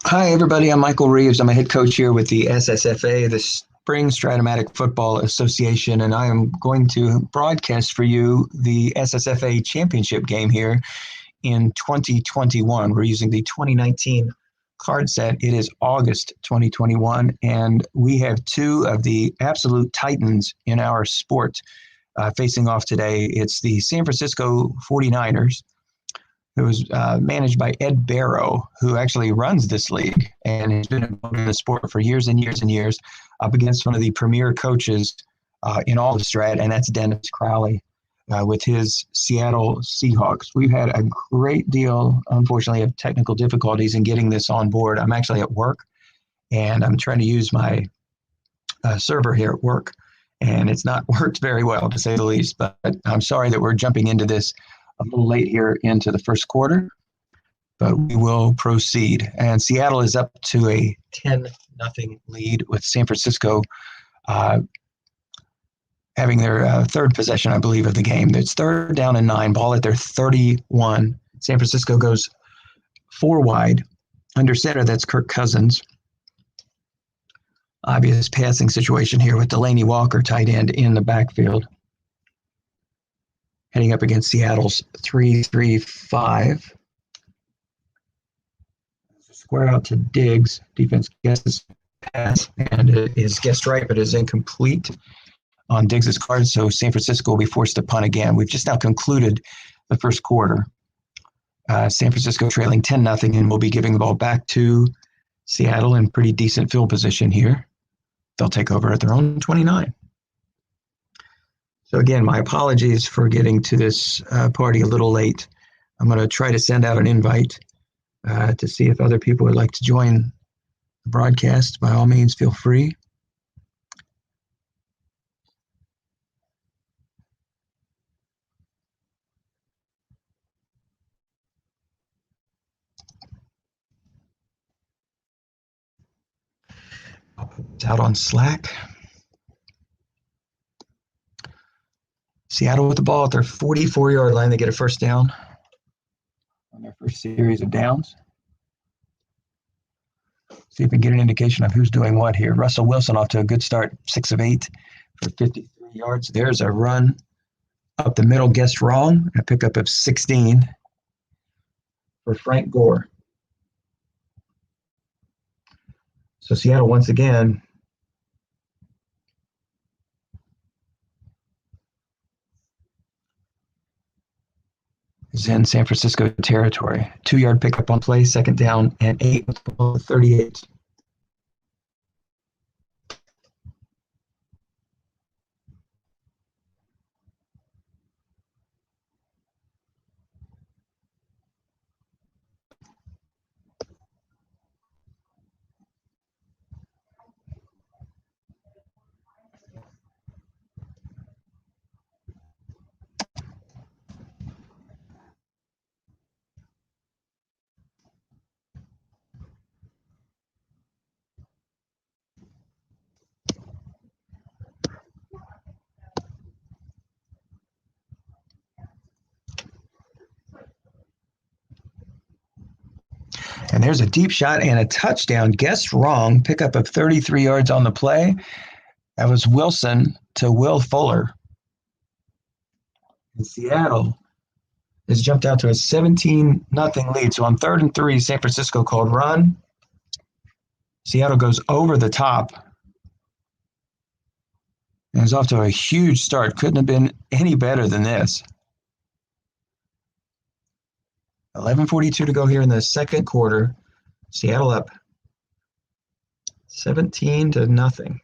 Hi, everybody. I'm Michael Reeves. I'm a head coach here with the SSFA, the Spring Stratomatic Football Association, and I am going to broadcast for you the SSFA championship game here in 2021. We're using the 2019 card set. It is August 2021, and we have two of the absolute titans in our sport facing off today. It's the San Francisco 49ers. It was managed by Ed Barrow, who actually runs this league and has been involved in the sport for years and years and years, up against one of the premier coaches in all the Strat, and that's Dennis Crowley with his Seattle Seahawks. We've had a great deal, unfortunately, of technical difficulties in getting this on board. I'm actually at work, and I'm trying to use my server here at work, and it's not worked very well, to say the least. But I'm sorry that we're jumping into this a little late here into the first quarter, but we will proceed. And Seattle is up to a 10-0 lead with San Francisco having their third possession, I believe, of the game. It's third down and 9, ball at their 31. San Francisco goes 4 wide. Under center, that's Kirk Cousins. Obvious passing situation here with Delaney Walker, tight end, in the backfield. Heading up against Seattle's 3-3-5. Square out to Diggs. Defense guesses pass, and it is guessed right, but is incomplete on Diggs' card, so San Francisco will be forced to punt again. We've just now concluded the first quarter. San Francisco trailing 10-0, and we'll be giving the ball back to Seattle in pretty decent field position here. They'll take over at their own 29. So again, my apologies for getting to this party a little late. I'm going to try to send out an invite to see if other people would like to join the broadcast. By all means, feel free. I'll put this out on Slack. Seattle with the ball at their 44-yard line. They get a first down on their first series of downs. See if we can get an indication of who's doing what here. Russell Wilson off to a good start, 6 of 8 for 53 yards. There's a run up the middle, guessed wrong, a pickup of 16 for Frank Gore. So Seattle once again is in San Francisco territory. 2-yard pickup on play, second down and 8 with the ball at 38. And there's a deep shot and a touchdown. Guessed wrong. Pickup of 33 yards on the play. That was Wilson to Will Fuller. And Seattle has jumped out to a 17-0 lead. So on 3rd and 3, San Francisco called run. Seattle goes over the top. And is off to a huge start. Couldn't have been any better than this. 11:42 to go here in the second quarter. Seattle up 17-0.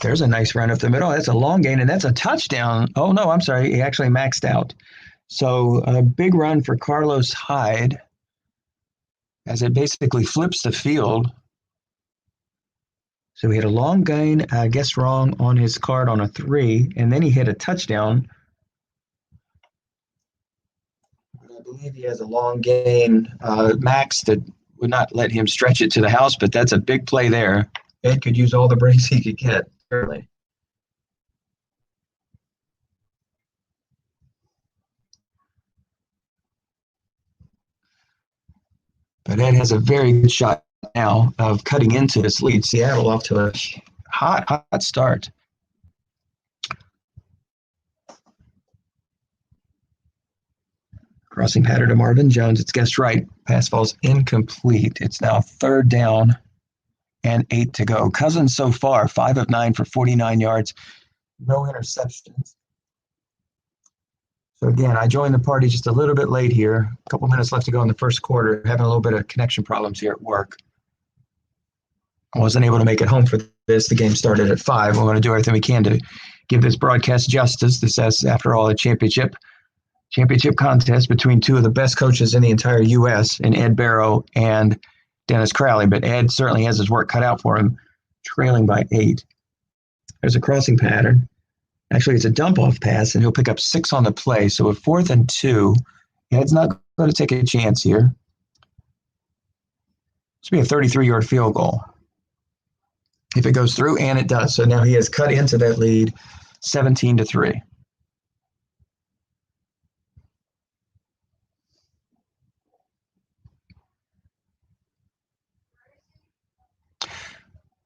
There's a nice run up the middle. That's a long gain, and that's a touchdown. Oh, no, I'm sorry. He actually maxed out. So a big run for Carlos Hyde as it basically flips the field. So he had a long gain, I guess wrong, on his card on a 3, and then he hit a touchdown believe he has a long gain max that would not let him stretch it to the house, but that's a big play there. Ed could use all the breaks he could get, certainly. But Ed has a very good shot now of cutting into this lead. Seattle off to a hot start. Crossing pattern to Marvin Jones. It's guessed right. Pass falls incomplete. It's now 3rd down and 8 to go. Cousins so far, 5 of 9 for 49 yards. No interceptions. So again, I joined the party just a little bit late here. A couple minutes left to go in the first quarter. Having a little bit of connection problems here at work. I wasn't able to make it home for this. The game started at 5. We're going to do everything we can to give this broadcast justice. This is, after all, a championship contest between two of the best coaches in the entire U.S. in Ed Barrow and Dennis Crowley. But Ed certainly has his work cut out for him, trailing by 8. There's a crossing pattern. Actually, it's a dump-off pass, and he'll pick up 6 on the play. So with 4th and 2, Ed's not going to take a chance here. This will be a 33-yard field goal if it goes through, and it does. So now he has cut into that lead, 17-3.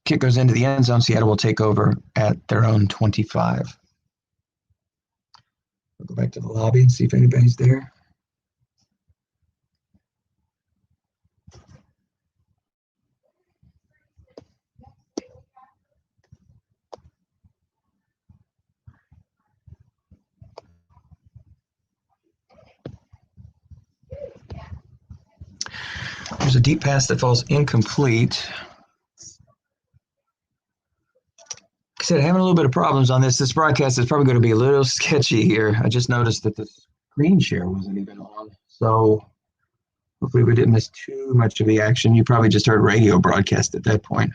Kick goes into the end zone. Seattle will take over at their own 25. We'll go back to the lobby and see if anybody's there. There's a deep pass that falls incomplete. Like I said, having a little bit of problems on this. This broadcast is probably going to be a little sketchy here. I just noticed that the screen share wasn't even on. So hopefully we didn't miss too much of the action. You probably just heard radio broadcast at that point.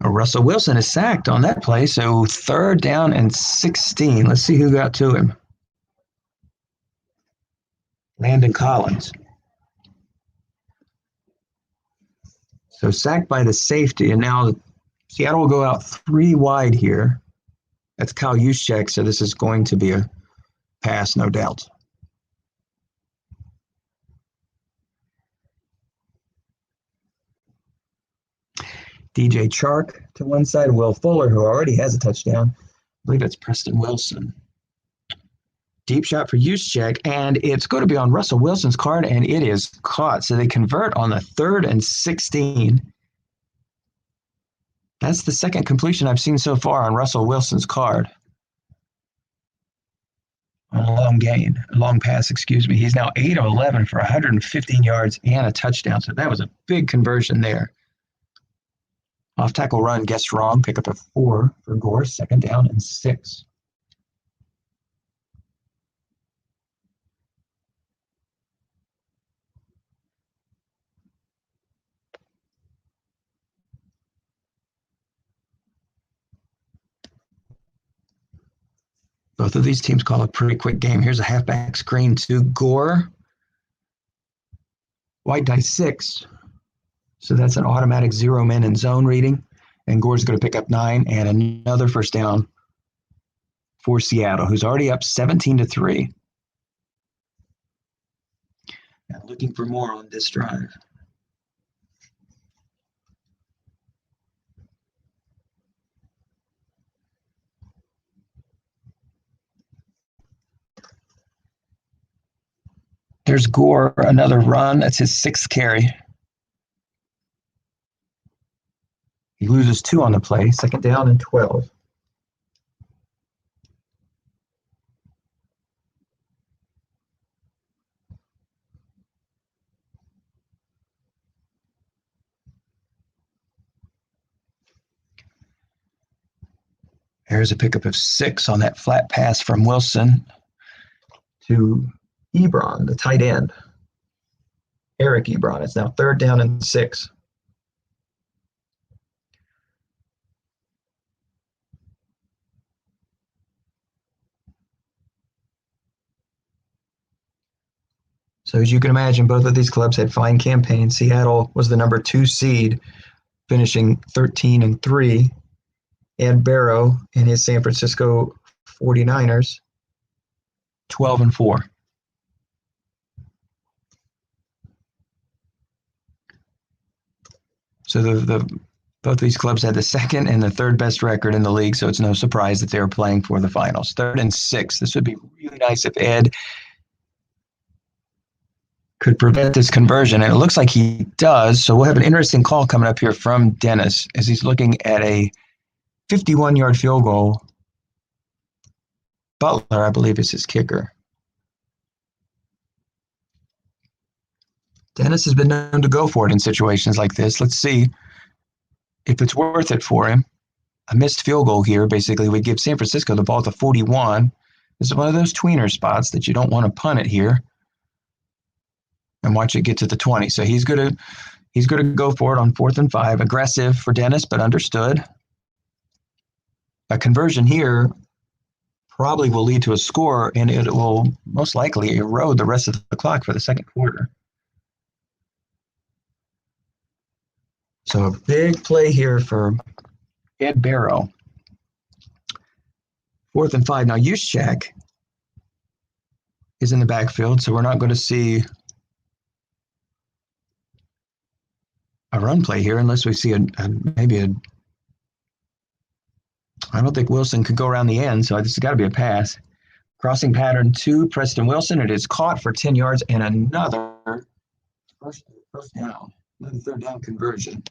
Russell Wilson is sacked on that play, so 3rd down and 16. Let's see who got to him. Landon Collins. So sacked by the safety, and now Seattle will go out 3 wide here. That's Kyle Juszczyk, so this is going to be a pass, no doubt. DJ Chark to one side, Will Fuller, who already has a touchdown. I believe it's Preston Wilson. Deep shot for Juszczyk, and it's going to be on Russell Wilson's card, and it is caught. So they convert on the 3rd and 16. That's the second completion I've seen so far on Russell Wilson's card. On a long pass, excuse me. He's now 8 of 11 for 115 yards and a touchdown. So that was a big conversion there. Off tackle run, guessed wrong. Pick up a 4 for Gore. 2nd down and 6. Both of these teams call a pretty quick game. Here's a halfback screen to Gore. White dice 6. So that's an automatic 0 men in zone reading. And Gore's going to pick up 9 and another 1st down for Seattle, who's already up 17-3. Now looking for more on this drive. There's Gore, another run. That's his 6th carry. He loses 2 on the play. 2nd down and 12. There's a pickup of 6 on that flat pass from Wilson to Ebron, the tight end. Eric Ebron. It's now 3rd down and 6. So as you can imagine, both of these clubs had fine campaigns. Seattle was the number 2 seed, finishing 13 and 3. Ed Barrow and his San Francisco 49ers, 12 and 4. So both these clubs had the 2nd and the 3rd best record in the league, so it's no surprise that they were playing for the finals. 3rd and 6. This would be really nice if Ed could prevent this conversion, and it looks like he does. So we'll have an interesting call coming up here from Dennis as he's looking at a 51-yard field goal. Butler, I believe, is his kicker. Dennis has been known to go for it in situations like this. Let's see if it's worth it for him. A missed field goal here basically would give San Francisco the ball at the 41. This is one of those tweener spots that you don't want to punt it here and watch it get to the 20. So he's going to go for it on 4th and 5. Aggressive for Dennis, but understood. A conversion here probably will lead to a score, and it will most likely erode the rest of the clock for the second quarter. So a big play here for Ed Barrow. 4th and 5. Now Juszczyk is in the backfield, so we're not going to see a run play here unless we see maybe a. I don't think Wilson could go around the end, so this has got to be a pass. Crossing pattern to Preston Wilson. It is caught for 10 yards and another first down. Another 3rd down conversion.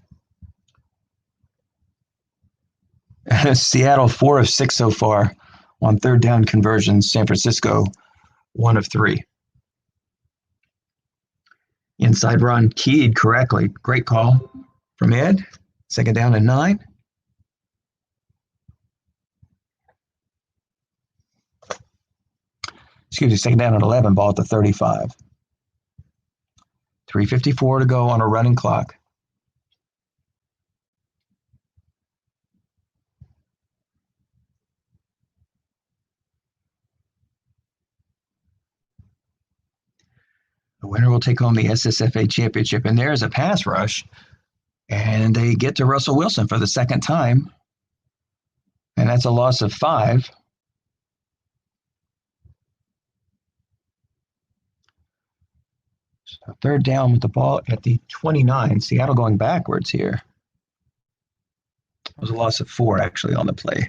Seattle 4 of 6 so far on 3rd down conversions. San Francisco 1 of 3. Inside run keyed correctly. Great call from Ed. 2nd down and 9. Excuse me, 2nd down and 11, ball at the 35. 3:54 to go on a running clock. The winner will take home the SSFA championship, and there's a pass rush, and they get to Russell Wilson for the 2nd time, and that's a loss of 5. So 3rd down with the ball at the 29. Seattle going backwards here. It was a loss of 4 actually on the play.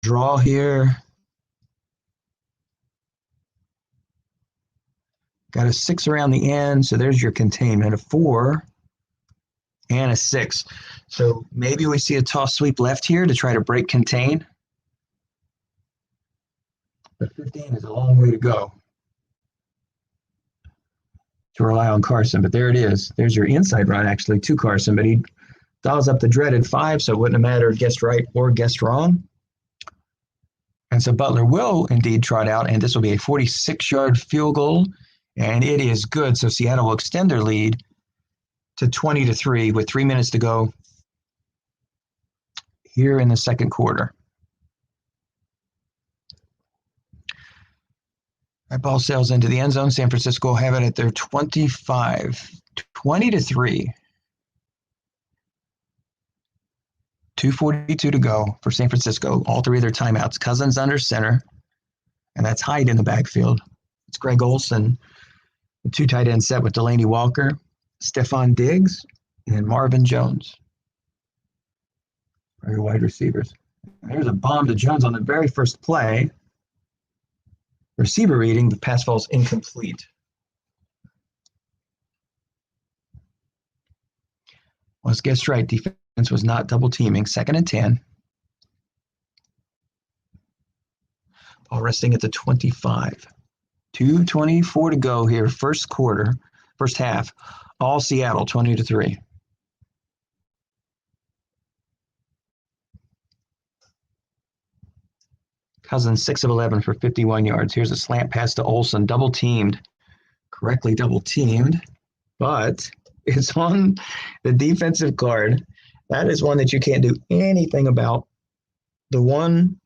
Draw here. Got a 6 around the end, so there's your containment. A 4 and a 6. So maybe we see a toss sweep left here to try to break contain. But 15 is a long way to go to rely on Carson. But there it is. There's your inside run actually to Carson, but he dials up the dreaded 5, so it wouldn't have mattered guessed right or guessed wrong. And so Butler will indeed trot out, and this will be a 46-yard field goal, and it is good. So Seattle will extend their lead to 20-3 with 3 minutes to go here in the second quarter. That ball sails into the end zone. San Francisco will have it at their 25, 20-3. 2:42 to go for San Francisco. All 3 of their timeouts. Cousins under center, and that's Hyde in the backfield. It's Greg Olsen, the 2 tight end set with Delaney Walker, Stephon Diggs, and Marvin Jones. For your wide receivers. There's a bomb to Jones on the very first play. Receiver reading, the pass falls incomplete. Let's guess right. Defense was not double teaming. 2nd and 10. Ball resting at the 25. 2:24 to go here, first quarter. First half, all Seattle, 20-3. Cousins, 6 of 11 for 51 yards. Here's a slant pass to Olsen, double teamed, correctly double teamed, but it's on the defensive card. That is one that you can't do anything about. The one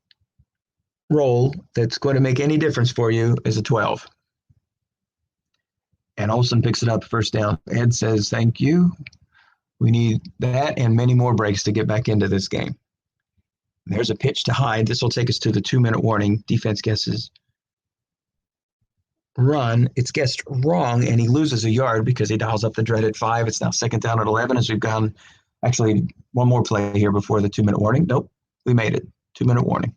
roll that's going to make any difference for you is a 12. And Olsen picks it up, first down. Ed says, thank you. We need that and many more breaks to get back into this game. There's a pitch to Hyde. This will take us to the 2-minute warning. Defense guesses run. It's guessed wrong, and he loses a yard because he dials up the dreaded 5. It's now second down at 11 as we've gone. Actually, one more play here before the 2-minute warning. Nope, we made it. 2-minute warning.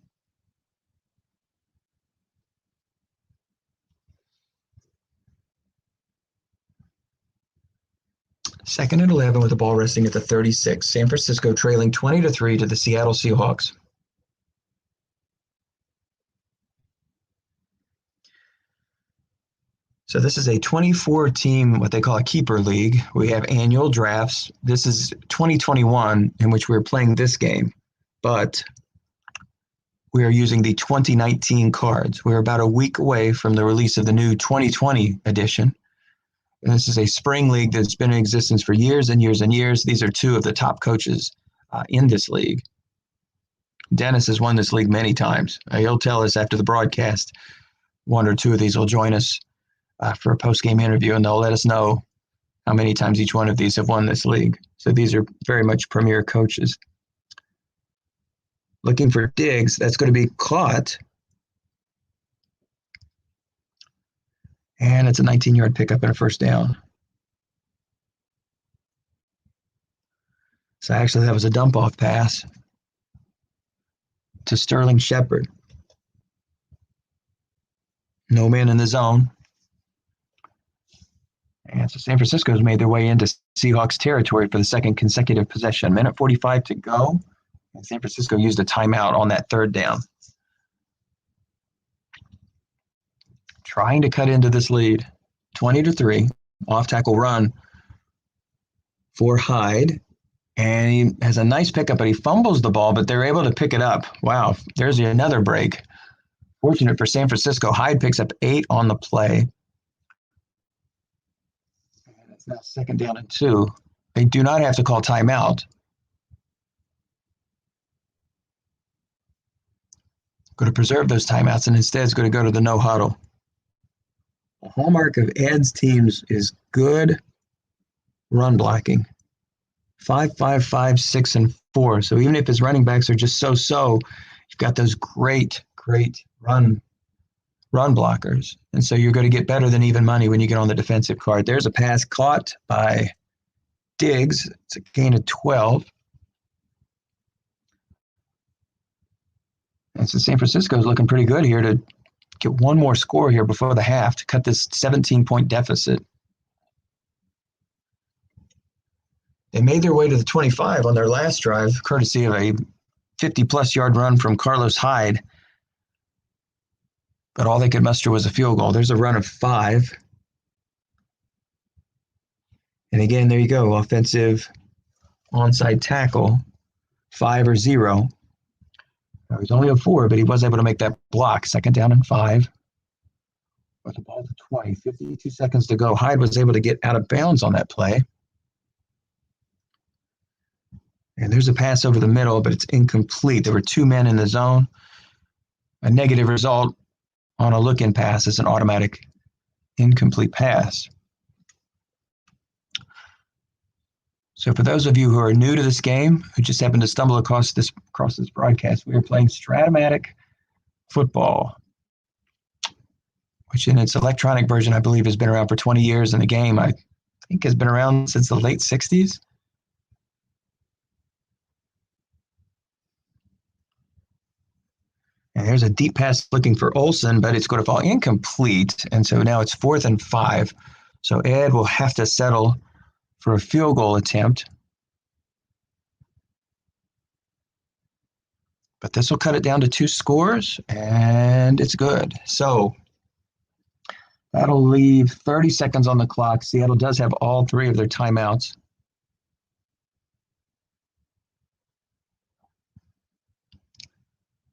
Second and 11 with the ball resting at the 36. San Francisco trailing 20-3 to the Seattle Seahawks. So this is a 24-team, what they call a keeper league. We have annual drafts. This is 2021 in which we're playing this game, but we are using the 2019 cards. We're about a week away from the release of the new 2020 edition. And this is a spring league that's been in existence for years and years and years. These are two of the top coaches in this league. Dennis has won this league many times. He'll tell us after the broadcast. One or two of these will join us for a post-game interview, and they'll let us know how many times each one of these have won this league. So these are very much premier coaches. Looking for Diggs, that's going to be caught. And it's a 19-yard pickup and a first down. So actually that was a dump-off pass to Sterling Shepard. No man in the zone. And so San Francisco has made their way into Seahawks territory for the second consecutive possession. Minute 45 to go. And San Francisco used a timeout on that third down. Trying to cut into this lead. 20-3. Off-tackle run for Hyde. And he has a nice pickup, but he fumbles the ball, but they're able to pick it up. Wow, there's another break. Fortunate for San Francisco. Hyde picks up 8 on the play. Now second down and 2. They do not have to call timeout. Going to preserve those timeouts and instead is going to go to the no huddle. The hallmark of Ed's teams is good run blocking. 5, 5, 6, and 4. So even if his running backs are just so-so, you've got those great run blockers. And so you're going to get better than even money when you get on the defensive card. There's a pass caught by Diggs. It's a gain of 12. And so San Francisco is looking pretty good here to get one more score here before the half to cut this 17-point deficit. They made their way to the 25 on their last drive, courtesy of a 50-plus yard run from Carlos Hyde. But all they could muster was a field goal. There's a run of 5. And again, there you go, offensive onside tackle, 5 or 0. Now, he's only a 4, but he was able to make that block. Second down and 5. With the ball to 20, 52 seconds to go. Hyde was able to get out of bounds on that play. And there's a pass over the middle, but it's incomplete. There were 2 men in the zone. A negative result on a look-in pass is an automatic incomplete pass. So for those of you who are new to this game, who just happened to stumble across this broadcast, we are playing Stratomatic football, which in its electronic version, I believe, has been around for 20 years, and the game, I think, has been around since the late 60s. And there's a deep pass looking for Olsen, but it's going to fall incomplete. And so now it's 4th and 5. So Ed will have to settle for a field goal attempt. But this will cut it down to 2 scores, and it's good. So That'll leave 30 seconds on the clock. Seattle does have all three of their timeouts.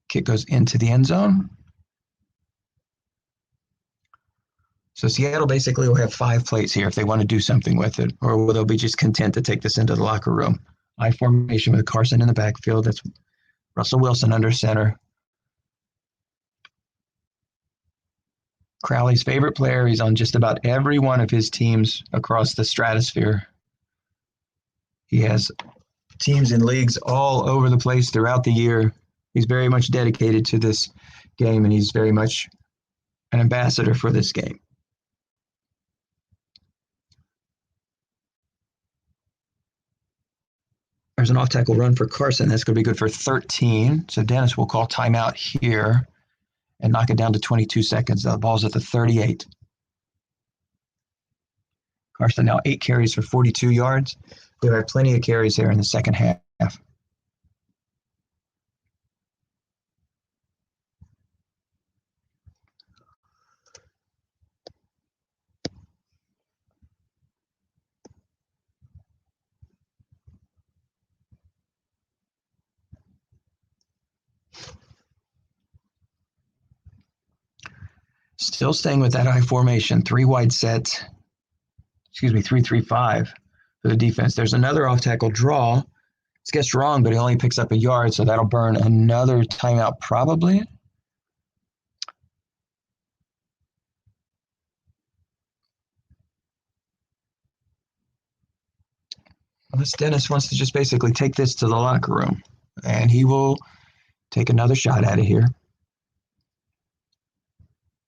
Kick goes into the end zone. So Seattle basically will have 5 plays here if they want to do something with it, or they'll be just content to take this into the locker room. I formation with Carson in the backfield. That's Russell Wilson under center. Crowley's favorite player. He's on just about every one of his teams across the stratosphere. He has teams in leagues all over the place throughout the year. He's very much dedicated to this game, and he's very much an ambassador for this game. There's an off-tackle run for Carson. That's going to be good for 13. So Dennis will call timeout here and knock it down to 22 seconds. The ball's at the 38. Carson now 8 carries for 42 yards. We'll have plenty of carries there in the second half. Still staying with that high formation, 3 wide sets. 3-3-5 for the defense. There's another off-tackle draw. It's guessed wrong, but he only picks up a yard, so that'll burn another timeout probably. Unless Dennis wants to just basically take this to the locker room, and he will take another shot out of here.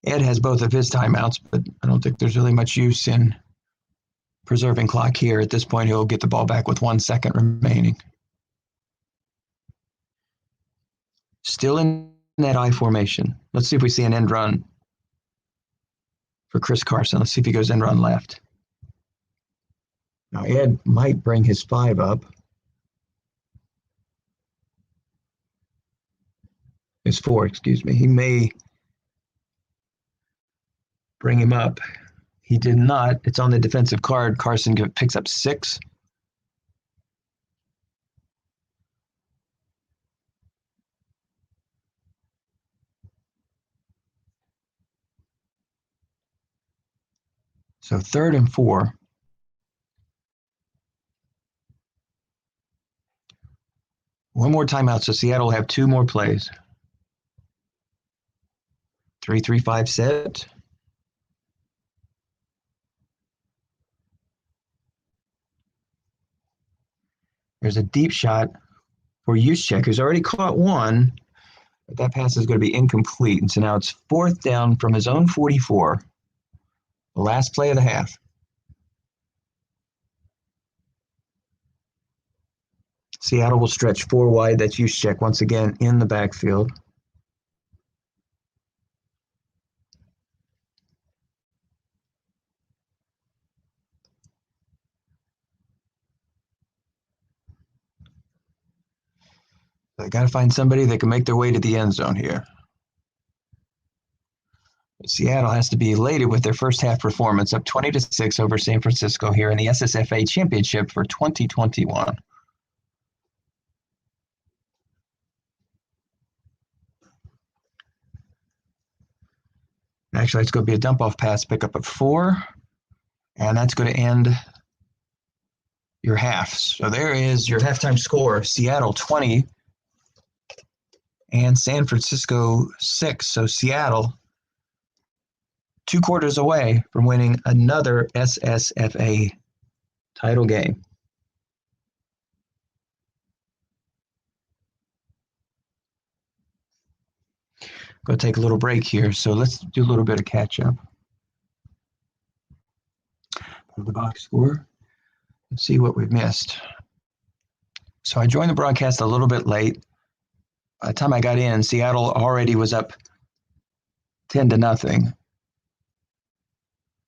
Ed has both of his timeouts, but I don't think there's really much use in preserving clock here. At this point, he'll get the ball back with 1 second remaining. Still in that I formation. Let's see if we see an end run for Chris Carson. Let's see if he goes end run left. Now, Ed might bring his 5 up. His 4, excuse me. He may bring him up. He did not. It's on the defensive card. Carson picks up 6. So 3rd and 4. One more timeout, so Seattle will have 2 more plays. 3-3-5 set. There's a deep shot for Juszczyk, who's already caught one, but that pass is going to be incomplete. And so now it's 4th down from his own 44. The last play of the half. Seattle will stretch 4 wide. That's Juszczyk once again in the backfield. They got to find somebody that can make their way to the end zone here. But Seattle has to be elated with their first half performance, up 20-6 over San Francisco here in the SSFA Championship for 2021. Actually, it's going to be a dump-off pass pickup of 4, and that's going to end your half. So there is your halftime score, Seattle 20 and San Francisco 6. So Seattle 2 quarters away from winning another SSFA title game. Go take a little break here. So let's do a little bit of catch up. The box score. Let's see what we've missed. So I joined the broadcast a little bit late. By the time I got in, Seattle already was up 10-0.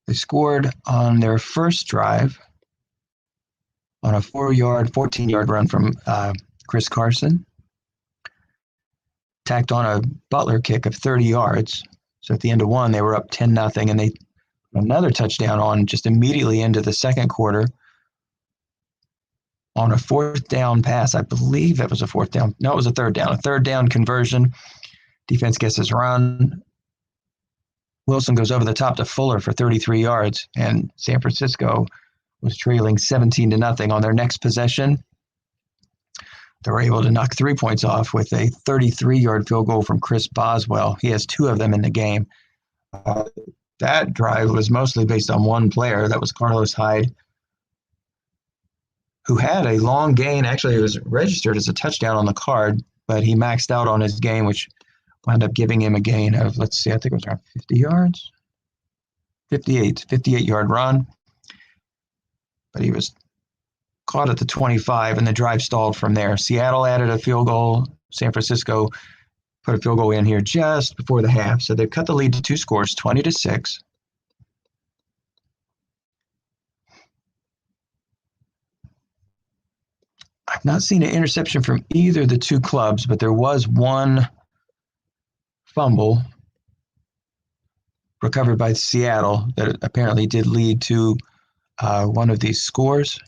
They scored on their first drive on a 14-yard run from Chris Carson. Tacked on a Butler kick of 30 yards. So at the end of 1, they were up 10-0, and they Another touchdown on just immediately into the second quarter on a fourth down pass. I believe that was a fourth down. No, it was a third down. A third down conversion. Defense gets his run. Wilson goes over the top to Fuller for 33 yards, and San Francisco was trailing 17-0 on their next possession. They were able to knock 3 points off with a 33-yard field goal from Chris Boswell. He has 2 of them in the game. That drive was mostly based on one player. That was Carlos Hyde, who had a long gain. Actually, it was registered as a touchdown on the card, but he maxed out on his gain, which wound up giving him a gain of, let's see, I think it was around 50 yards. 58-yard run. But he was caught at the 25, and the drive stalled from there. Seattle added a field goal. San Francisco put a field goal in here just before the half. So they've cut the lead to 2 scores, 20-6. I've not seen an interception from either of the 2 clubs, but there was one fumble recovered by Seattle that apparently did lead to one of these scores.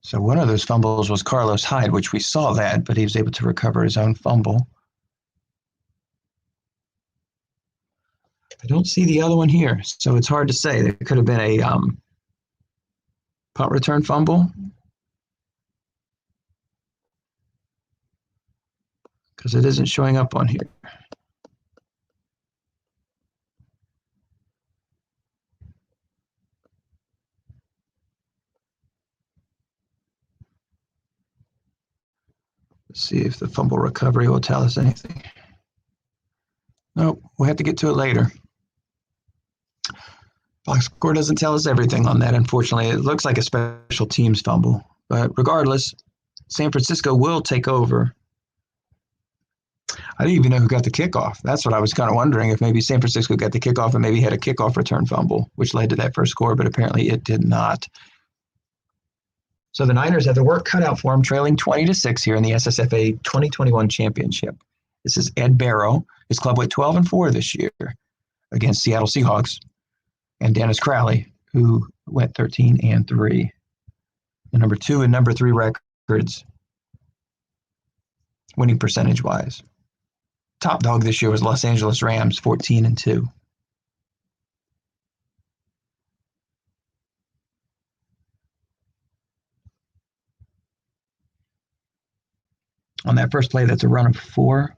So one of those fumbles was Carlos Hyde, which we saw that, but he was able to recover his own fumble. I don't see the other one here, so it's hard to say. There could have been a punt return fumble, because it isn't showing up on here. Let's see if the fumble recovery will tell us anything. Nope, we'll have to get to it later. Box score doesn't tell us everything on that, unfortunately. It looks like a special teams fumble. But regardless, San Francisco will take over. I didn't even know who got the kickoff. That's what I was kind of wondering, if maybe San Francisco got the kickoff and maybe had a kickoff return fumble, which led to that first score, but apparently it did not. So the Niners have their work cut out for them, trailing 20-6 here in the SSFA 2021 championship. This is Ed Barrow. His club went 12-4 this year against Seattle Seahawks, and Dennis Crowley, who went 13-3. The number 2 and number 3 records, winning percentage-wise. Top dog this year was Los Angeles Rams, 14-2. On that first play, that's a run of 4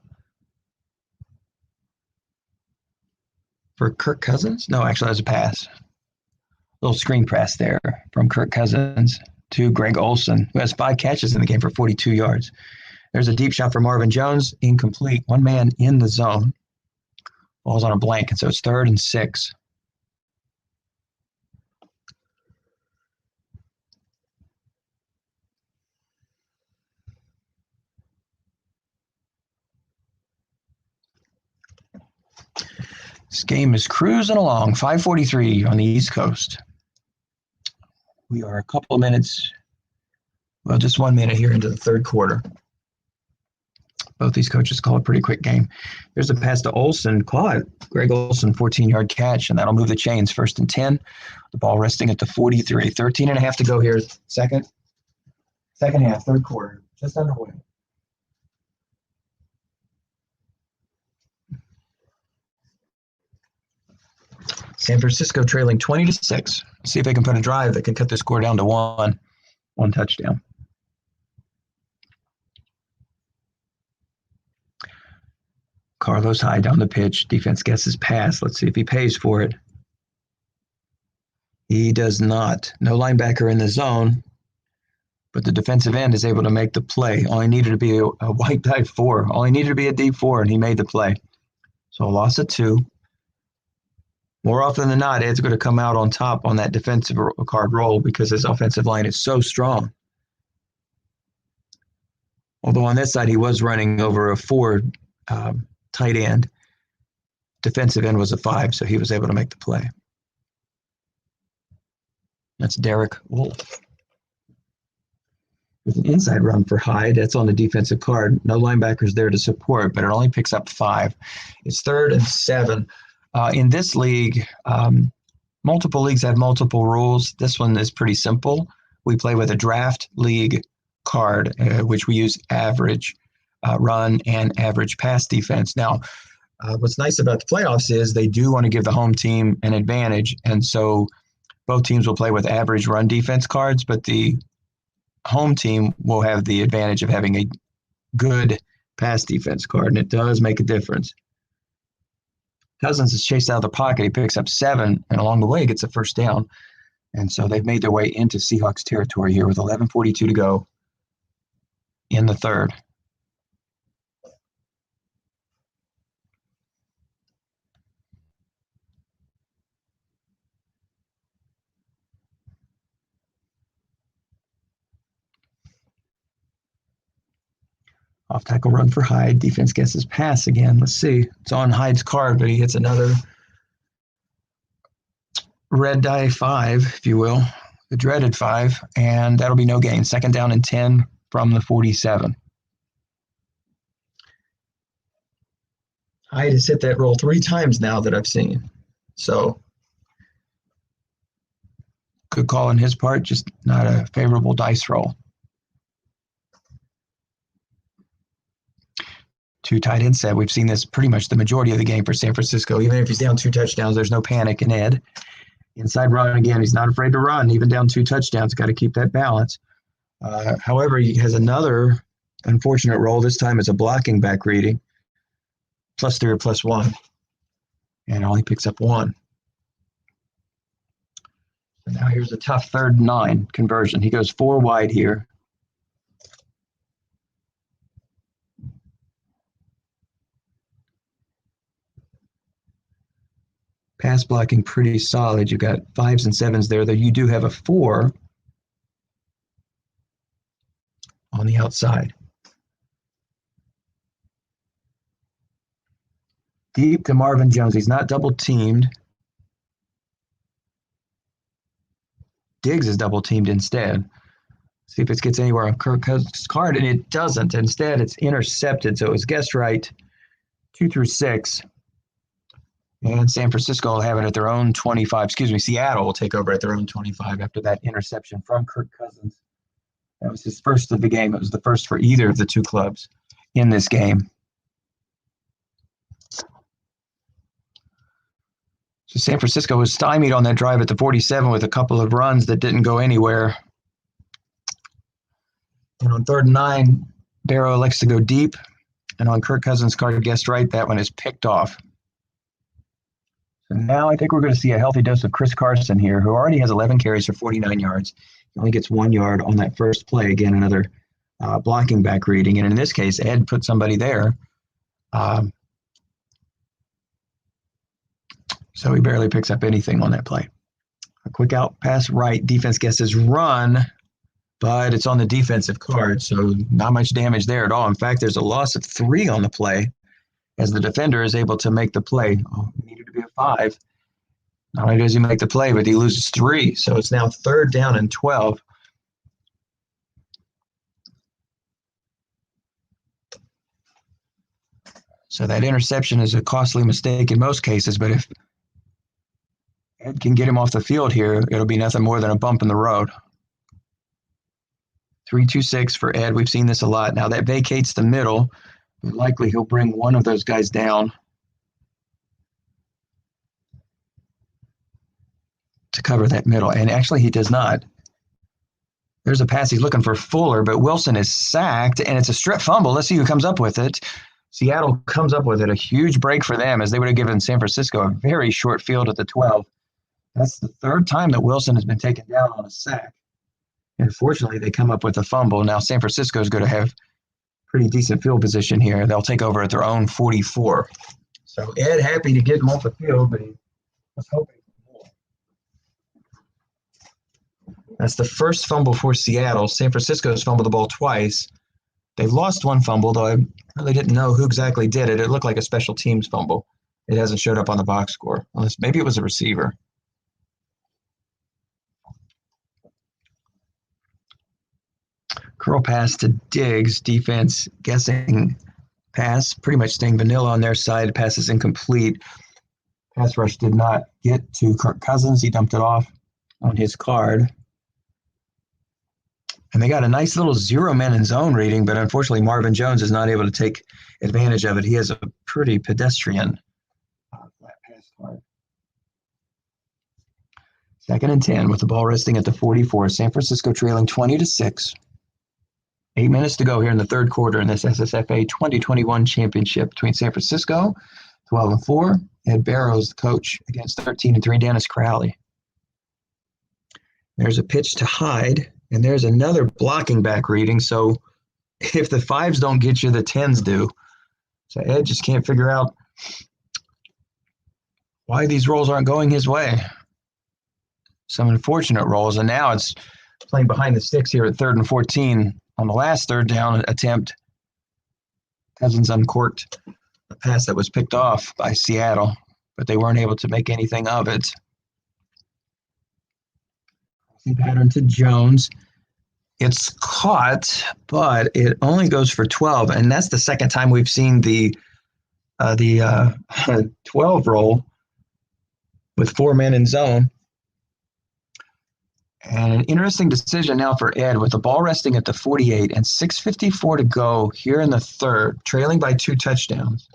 for Kirk Cousins. No, actually, that's a pass. Little screen pass there from Kirk Cousins to Greg Olsen, who has 5 catches in the game for 42 yards. There's a deep shot for Marvin Jones, incomplete. One man in the zone. Ball's on a blank, and so it's 3rd and 6. This game is cruising along, 5:43 on the East Coast. We are a couple of minutes, well, just 1 minute here into the third quarter. Both these coaches call a pretty quick game. There's a pass to Olsen, caught. Greg Olsen, 14-yard catch, and that'll move the chains. 1st and 10. The ball resting at the 43. 13.5 to go here. Second half, third quarter, just underway. San Francisco trailing 20-6. See if they can put a drive that can cut the score down to one touchdown. Carlos Hyde down the pitch. Defense gets his pass. Let's see if he pays for it. He does not. No linebacker in the zone, but the defensive end is able to make the play. All he needed to be a white type 4. All he needed to be a deep 4, and he made the play. So a loss of 2. More often than not, Ed's going to come out on top on that defensive card roll because his offensive line is so strong. Although on this side, he was running over a 4 tight tight end. Defensive end was a 5, so he was able to make the play. That's Derek Wolf. With an inside run for Hyde, that's on the defensive card. No linebackers there to support, but it only picks up 5. It's 3rd and 7. In this league, multiple leagues have multiple rules. This one is pretty simple. We play with a draft league card, which we use average run and average pass defense. Now, what's nice about the playoffs is they do want to give the home team an advantage, and so both teams will play with average run defense cards, but the home team will have the advantage of having a good pass defense card, and it does make a difference. Cousins is chased out of the pocket. He picks up 7, and along the way gets a first down. And so they've made their way into Seahawks territory here with 11:42 to go in the 3rd. Off tackle run for Hyde. Defense gets his pass again. Let's see. It's on Hyde's card, but he hits another red die 5, if you will, the dreaded 5, and that'll be no gain. 2nd down and 10 from the 47. Hyde has hit that roll 3 times now that I've seen. So good call on his part, just not a favorable dice roll. 2 tight end set. We've seen this pretty much the majority of the game for San Francisco. Even if he's down 2 touchdowns, there's no panic in Ed. Inside run again. He's not afraid to run. Even down 2 touchdowns, got to keep that balance. However, he has another unfortunate roll. This time it's a blocking back reading. +3 or +1. And only picks up 1. So now here's a tough 3rd and 9 conversion. He goes 4 wide here. Pass blocking pretty solid. You've got 5s and 7s there, though you do have a 4 on the outside. Deep to Marvin Jones. He's not double teamed. Diggs is double teamed instead. See if it gets anywhere on Kirk Cousins' card, and it doesn't. Instead, it's intercepted, so it was guessed right 2 through 6. And San Francisco will have it at their own 25. Seattle will take over at their own 25 after that interception from Kirk Cousins. That was his first of the game. It was the first for either of the 2 clubs in this game. So San Francisco was stymied on that drive at the 47 with a couple of runs that didn't go anywhere. And on 3rd and 9, Barrow elects to go deep. And on Kirk Cousins' card, guessed right, that one is picked off. So now I think we're going to see a healthy dose of Chris Carson here, who already has 11 carries for 49 yards. He only gets 1 yard on that first play. Again, another blocking back reading. And in this case, Ed put somebody there. So he barely picks up anything on that play. A quick out pass right. Defense guesses run, but it's on the defensive card, so not much damage there at all. In fact, there's a loss of 3 on the play as the defender is able to make the play. Oh, it needed to be a 5. Not only does he make the play, but he loses 3. So it's now 3rd down and 12. So that interception is a costly mistake in most cases, but if Ed can get him off the field here, it'll be nothing more than a bump in the road. 3-2-6 for Ed. We've seen this a lot. Now that vacates the middle, but likely he'll bring one of those guys down to cover that middle. And actually he does not. There's a pass. He's looking for Fuller, but Wilson is sacked, and it's a strip fumble. Let's see who comes up with it. Seattle comes up with it. A huge break for them, as they would have given San Francisco a very short field at the 12. That's the 3rd time that Wilson has been taken down on a sack. And fortunately, they come up with a fumble. Now San Francisco is going to have pretty decent field position here. They'll take over at their own 44. So Ed happy to get him off the field, but he was hoping for more. That's the first fumble for Seattle. San Francisco has fumbled the ball twice. They've lost 1 fumble, though I Really didn't know who exactly did it. It looked like a special teams fumble. It hasn't showed up on the box score, unless maybe it was a receiver. Curl pass to Diggs. Defense guessing pass, pretty much staying vanilla on their side. Pass is incomplete. Pass rush did not get to Kirk Cousins. He dumped it off on his card. And they got a nice little zero man in zone reading, but unfortunately Marvin Jones is not able to take advantage of it. He has a pretty pedestrian flat pass card. 2nd and 10 with the ball resting at the 44. San Francisco trailing 20-6. 8 minutes to go here in the third quarter in this SSFA 2021 championship between San Francisco, 12-4, Ed Barrows, the coach, against 13-3, Dennis Crowley. There's a pitch to Hyde, and there's another blocking back reading. So if the 5s don't get you, the 10s do. So Ed just can't figure out why these rolls aren't going his way. Some unfortunate rolls, and now it's playing behind the sticks here at 3rd and 14. On the last 3rd down attempt, Cousins uncorked a pass that was picked off by Seattle, but they weren't able to make anything of it. Pattern to Jones. It's caught, but it only goes for 12, and that's the second time we've seen the 12 roll with 4 men in zone. And an interesting decision now for Ed with the ball resting at the 48 and 6:54 to go here in the third, trailing by 2 touchdowns.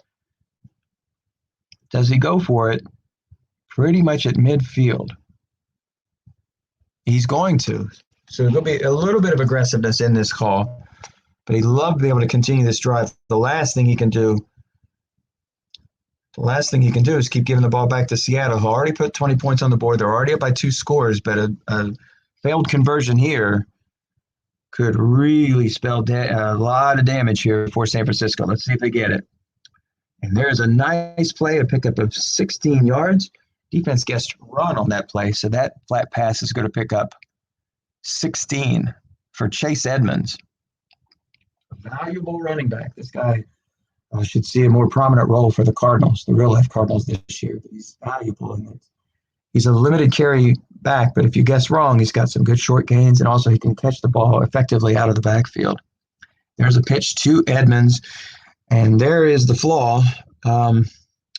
Does he go for it pretty much at midfield? He's going to. So there'll be a little bit of aggressiveness in this call, but he'd love to be able to continue this drive. The last thing he can do is keep giving the ball back to Seattle, who already put 20 points on the board. They're already up by 2 scores, but a failed conversion here could really spell a lot of damage here for San Francisco. Let's see if they get it. And there's a nice play, a pickup of 16 yards. Defense guessed run on that play, so that flat pass is going to pick up 16 for Chase Edmonds. A valuable running back. This guy should see a more prominent role for the Cardinals, the real-life Cardinals this year. But he's valuable in this. He's a limited carry back, but if you guess wrong, he's got some good short gains, and also he can catch the ball effectively out of the backfield. There's a pitch to Edmonds, and there is the flaw.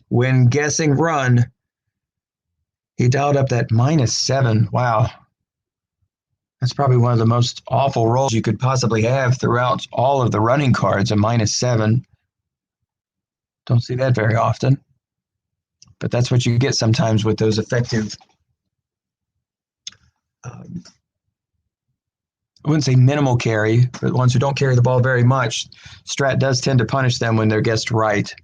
When guessing run, he dialed up that -7. Wow. That's probably one of the most awful rolls you could possibly have throughout all of the running cards, a -7. Don't see that very often. But that's what you get sometimes with those effective, I wouldn't say minimal carry, but the ones who don't carry the ball very much. Strat does tend to punish them when they're guessed right.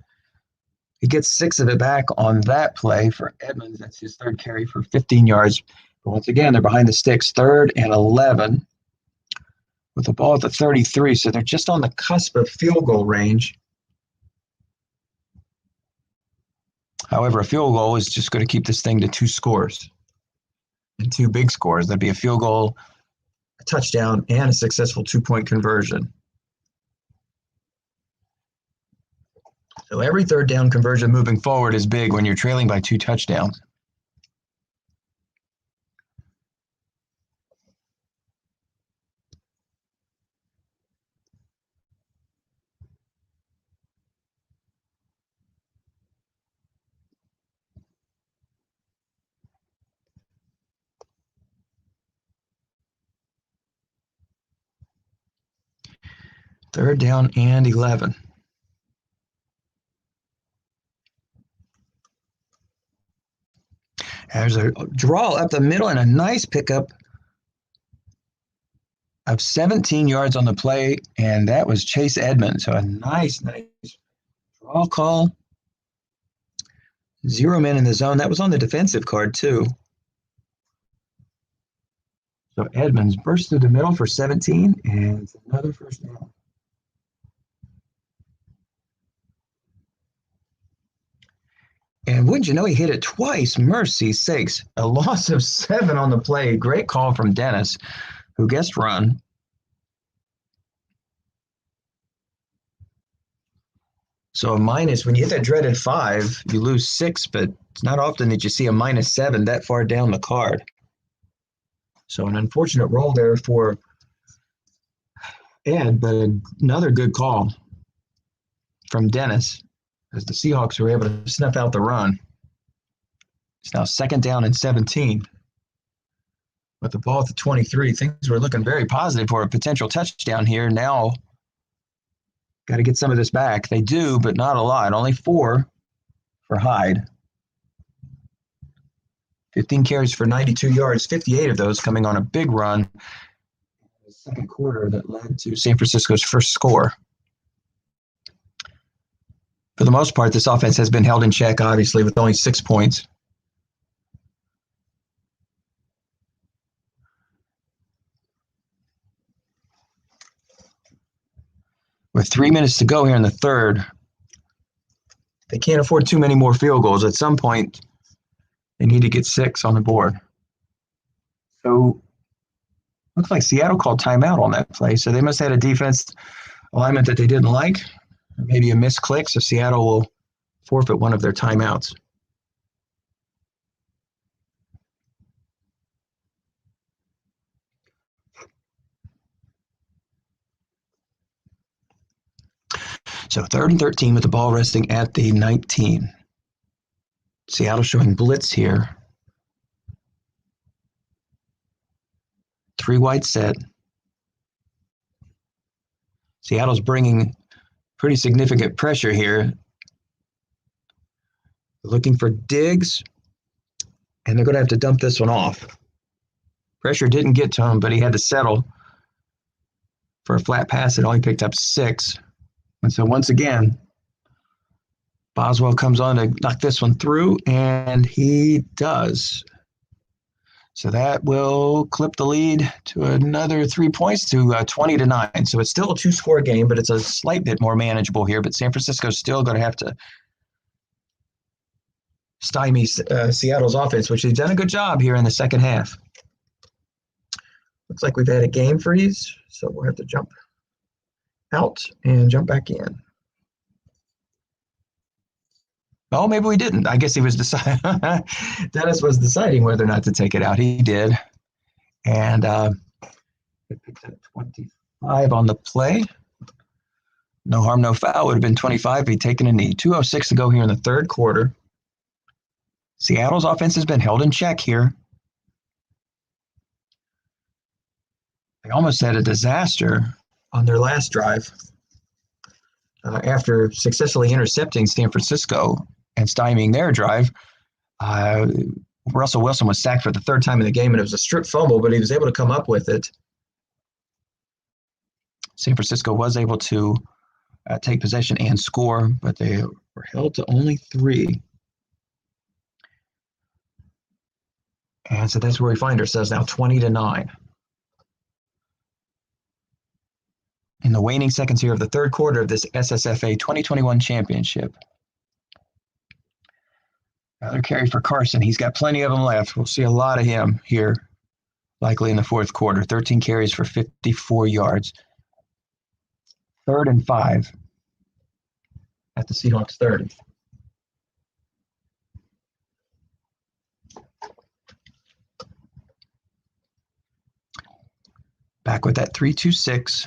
He gets 6 of it back on that play for Edmonds. That's his 3rd carry for 15 yards. But once again, they're behind the sticks, 3rd and 11 with the ball at the 33. So they're just on the cusp of field goal range. However, a field goal is just going to keep this thing to 2 scores and 2 big scores. That'd be a field goal, a touchdown, and a successful 2-point conversion. So every 3rd down conversion moving forward is big when you're trailing by 2 touchdowns. Third down and 11. There's a draw up the middle and a nice pickup of 17 yards on the play, and that was Chase Edmonds. So a nice draw call. 0 men in the zone. That was on the defensive card too. So Edmonds bursts through the middle for 17, and it's another first down. And wouldn't you know, he hit it twice. Mercy sakes. A loss of 7 on the play. Great call from Dennis, who guessed run. So a minus, when you hit that dreaded 5, you lose 6, but it's not often that you see a -7 that far down the card. So an unfortunate roll there for Ed, but another good call from Dennis as the Seahawks were able to snuff out the run. It's now 2nd down and 17. With the ball at the 23, things were looking very positive for a potential touchdown here. Now, got to get some of this back. They do, but not a lot. Only 4 for Hyde. 15 carries for 92 yards, 58 of those coming on a big run in the second quarter that led to San Francisco's first score. For the most part, this offense has been held in check, obviously, with only 6 points. With 3 minutes to go here in the third, they can't afford too many more field goals. At some point, they need to get 6 on the board. So, looks like Seattle called timeout on that play. So they must have had a defense alignment that they didn't like, or maybe a misclick. So Seattle will forfeit one of their timeouts. So 3rd and 13 with the ball resting at the 19. Seattle showing blitz here. 3 wide set. Seattle's bringing pretty significant pressure here. Looking for Diggs, and they're going to have to dump this one off. Pressure didn't get to him, but he had to settle for a flat pass that only picked up 6. And so once again, Boswell comes on to knock this one through, and he does. So that will clip the lead to another 3 points to 20-9. So it's still a 2-score game, but it's a slight bit more manageable here. But San Francisco's still going to have to stymie Seattle's offense, which they've done a good job here in the second half. Looks like we've had a game freeze, so we'll have to jump out and jump back in. Oh, maybe we didn't. I guess he was deciding. Dennis was deciding whether or not to take it out. He did. And it picked up 25 on the play. No harm, no foul. Would have been 25 if he'd taken a knee. 2:06 to go here in the third quarter. Seattle's offense has been held in check here. They almost had a disaster on their last drive after successfully intercepting San Francisco and stymieing their drive. Russell Wilson was sacked for the 3rd time in the game, and it was a strip fumble, but he was able to come up with it. San Francisco was able to take possession and score, but they were held to only 3. And so that's where we find ourselves now, 20-9. In the waning seconds here of the third quarter of this SSFA 2021 championship. Another carry for Carson. He's got plenty of them left. We'll see a lot of him here, likely in the fourth quarter. 13 carries for 54 yards. 3rd and 5 at the Seahawks 30. Back with that 3-2-6.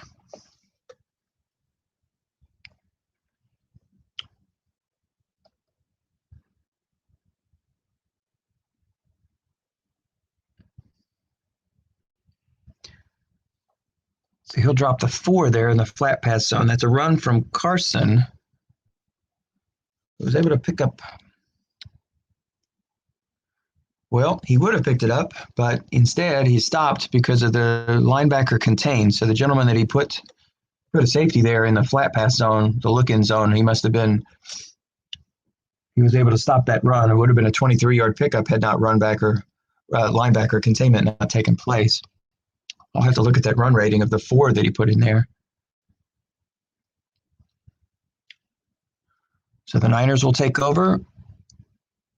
So he'll drop the 4 there in the flat pass zone. That's a run from Carson. He was able to pick up. Well, he would have picked it up, but instead he stopped because of the linebacker contained. So the gentleman that he put a safety there in the flat pass zone, the look-in zone, he was able to stop that run. It would have been a 23-yard pickup had not linebacker containment not taken place. I'll have to look at that run rating of the 4 that he put in there. So the Niners will take over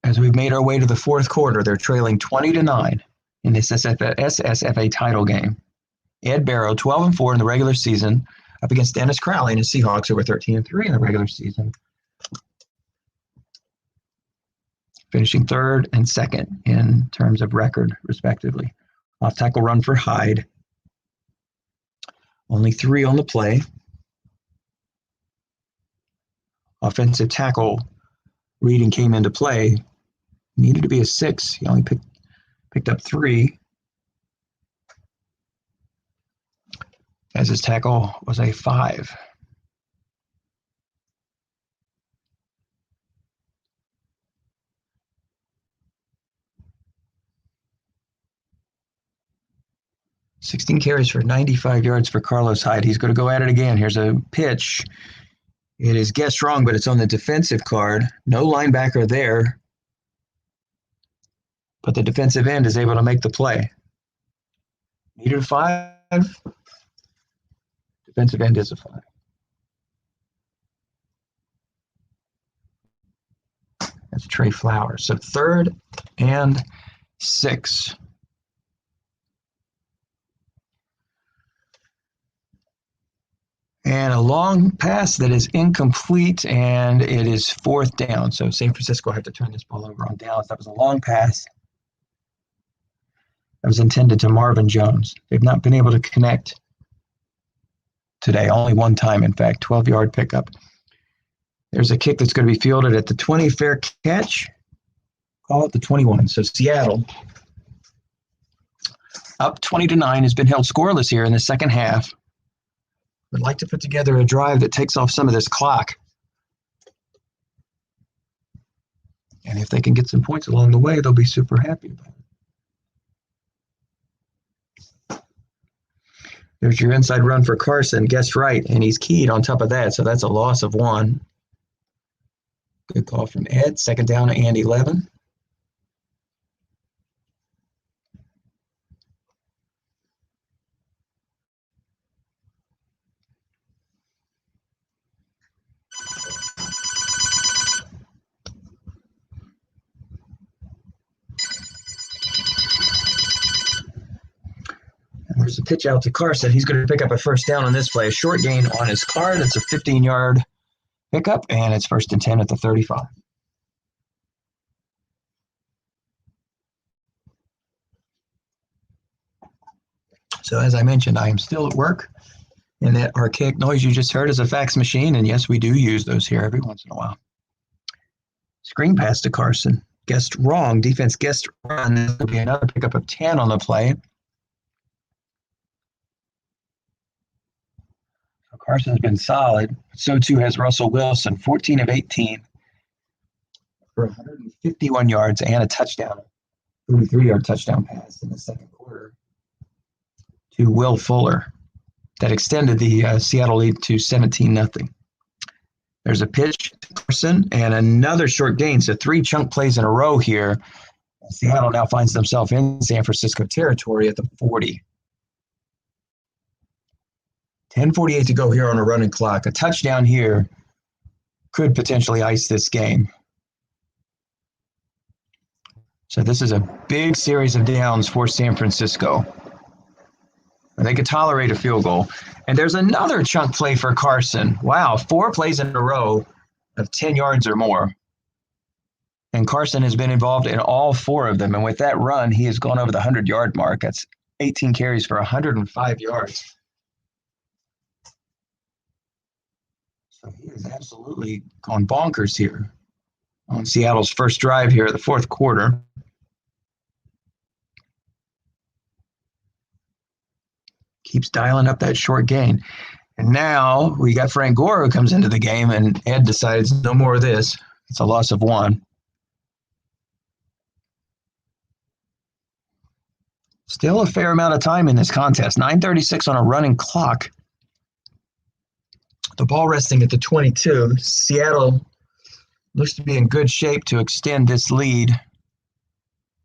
as we've made our way to the fourth quarter. They're trailing 20-9 in this SSFA title game. Ed Barrow, 12-4 in the regular season, up against Dennis Crowley and his Seahawks, who were 13-3 in the regular season. finishing third and second in terms of record, respectively. Off tackle run for Hyde. Only 3 on the play. Offensive tackle reading came into play. Needed to be a 6. He only picked up 3. As his tackle was a 5. "16 carries for 95 yards for Carlos Hyde." He's going to go at it again. Here's a pitch. It is guessed wrong, but it's on the defensive card. No linebacker there. But the defensive end is able to make the play. Needed a 5. Defensive end is a 5. That's Trey Flowers. So 3rd and 6. And a long pass that is incomplete, and it is 4th down. So San Francisco had to turn this ball over on downs. That was a long pass that was intended to Marvin Jones. They've not been able to connect today, only one time, in fact, 12-yard pickup. There's a kick that's going to be fielded at the 20, fair catch. Call it the 21. So Seattle, up 20-9, has been held scoreless here in the second half. Would like to put together a drive that takes off some of this clock. And if they can get some points along the way, they'll be super happy about it. There's your inside run for Carson. Guessed right, and he's keyed on top of that, so that's a loss of 1. Good call from Ed. 2nd down and 11. There's a pitch out to Carson. He's going to pick up a 1st down on this play. A short gain on his card. It's a 15-yard pickup, and it's 1st and 10 at the 35. So as I mentioned, I am still at work, and that archaic noise you just heard is a fax machine, and yes, we do use those here every once in a while. Screen pass to Carson. Guessed wrong. Defense guessed run. This will be another pickup of 10 on the play. Carson's been solid. So too has Russell Wilson, 14 of 18 for 151 yards and a touchdown, 33-yard touchdown pass in the second quarter to Will Fuller that extended the Seattle lead to 17-0. There's a pitch to Carson and another short gain. So 3 chunk plays in a row here. Seattle now finds themselves in San Francisco territory at the 40. 10:48 to go here on a running clock. A touchdown here could potentially ice this game. So this is a big series of downs for San Francisco. They could tolerate a field goal. And there's another chunk play for Carson. Wow, 4 plays in a row of 10 yards or more. And Carson has been involved in all 4 of them. And with that run, he has gone over the 100-yard mark. That's 18 carries for 105 yards. So he has absolutely gone bonkers here on Seattle's first drive here of the 4th quarter. Keeps dialing up that short gain. And now we got Frank Gore who comes into the game, and Ed decides no more of this. It's a loss of 1. Still a fair amount of time in this contest. 9:36 on a running clock. The ball resting at the 22. Seattle looks to be in good shape to extend this lead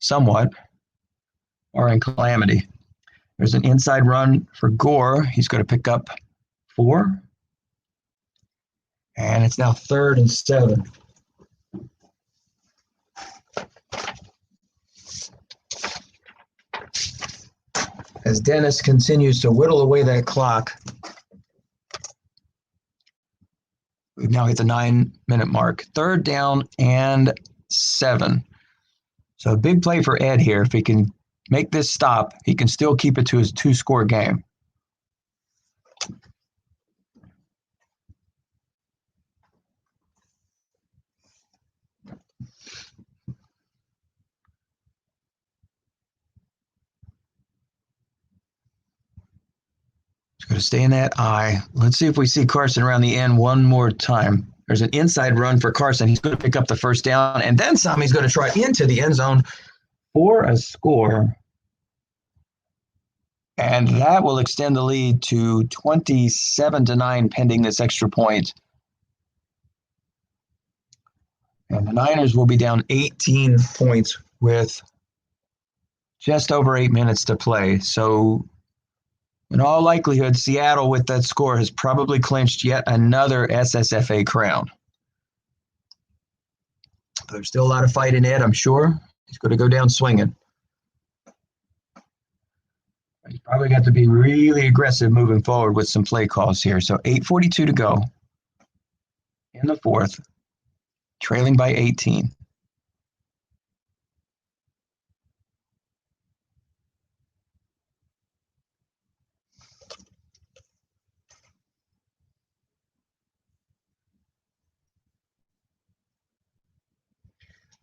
somewhat, or in calamity. There's an inside run for Gore. He's going to pick up 4. And it's now 3rd and 7. As Dennis continues to whittle away that clock, we've now hit the 9-minute mark. 3rd down and 7. So a big play for Ed here. If he can make this stop, he can still keep it to his 2-score game. It's going to stay in that eye. Let's see if we see Carson around the end one more time. There's an inside run for Carson. He's going to pick up the first down, and then some. He's going to try into the end zone for a score. And that will extend the lead to 27-9 pending this extra point. And the Niners will be down 18 points with just over 8 minutes to play. So in all likelihood, Seattle with that score has probably clinched yet another SSFA crown. But there's still a lot of fight in Ed, I'm sure. He's going to go down swinging. He's probably got to be really aggressive moving forward with some play calls here. So 8:42 to go in the fourth, trailing by 18.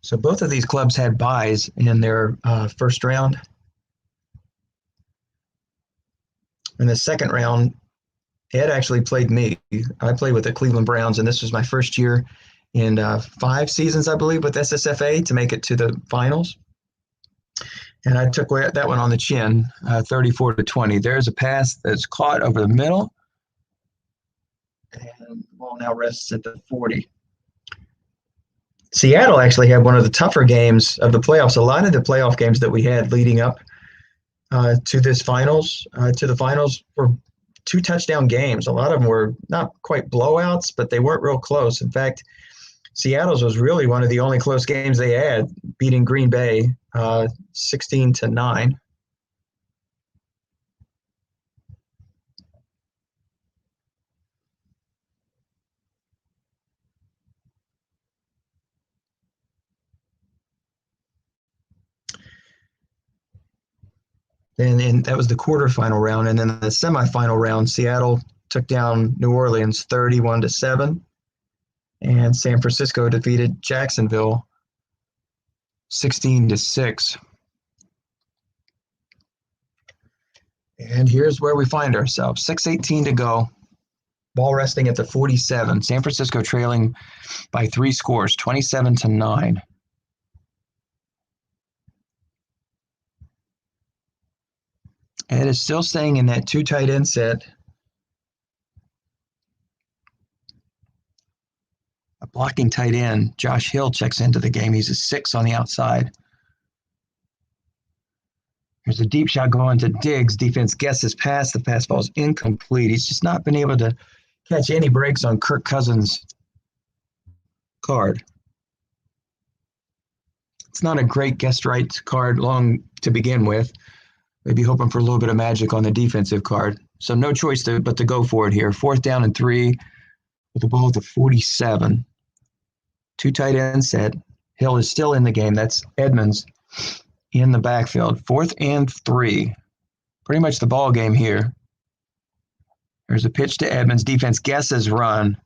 So both of these clubs had byes in their first round. In the second round, Ed actually played me. I played with the Cleveland Browns, and this was my first year in 5 seasons, I believe, with SSFA to make it to the finals. And I took that one on the chin, 34-20. There's a pass that's caught over the middle, and the ball now rests at the 40. Seattle actually had one of the tougher games of the playoffs. A lot of the playoff games that we had leading up to the finals were 2 touchdown games. A lot of them were not quite blowouts, but they weren't real close. In fact, Seattle's was really one of the only close games they had, beating Green Bay 16-9. And that was the quarterfinal round. And then the semifinal round, Seattle took down New Orleans 31-7. And San Francisco defeated Jacksonville 16-6. And here's where we find ourselves. 6:18 to go. Ball resting at the 47. San Francisco trailing by 3 scores, 27-9. Ed is still staying in that 2 tight end set. A blocking tight end, Josh Hill, checks into the game. He's a 6 on the outside. There's a deep shot going to Diggs. Defense guesses pass. The pass ball is incomplete. He's just not been able to catch any breaks on Kirk Cousins' card. It's not a great guessed right card long to begin with. Maybe hoping for a little bit of magic on the defensive card. So no choice but to go for it here. 4th down and 3 with the ball at the 47. 2 tight end set. Hill is still in the game. That's Edmonds in the backfield. 4th and 3. Pretty much the ball game here. There's a pitch to Edmonds. Defense guesses run.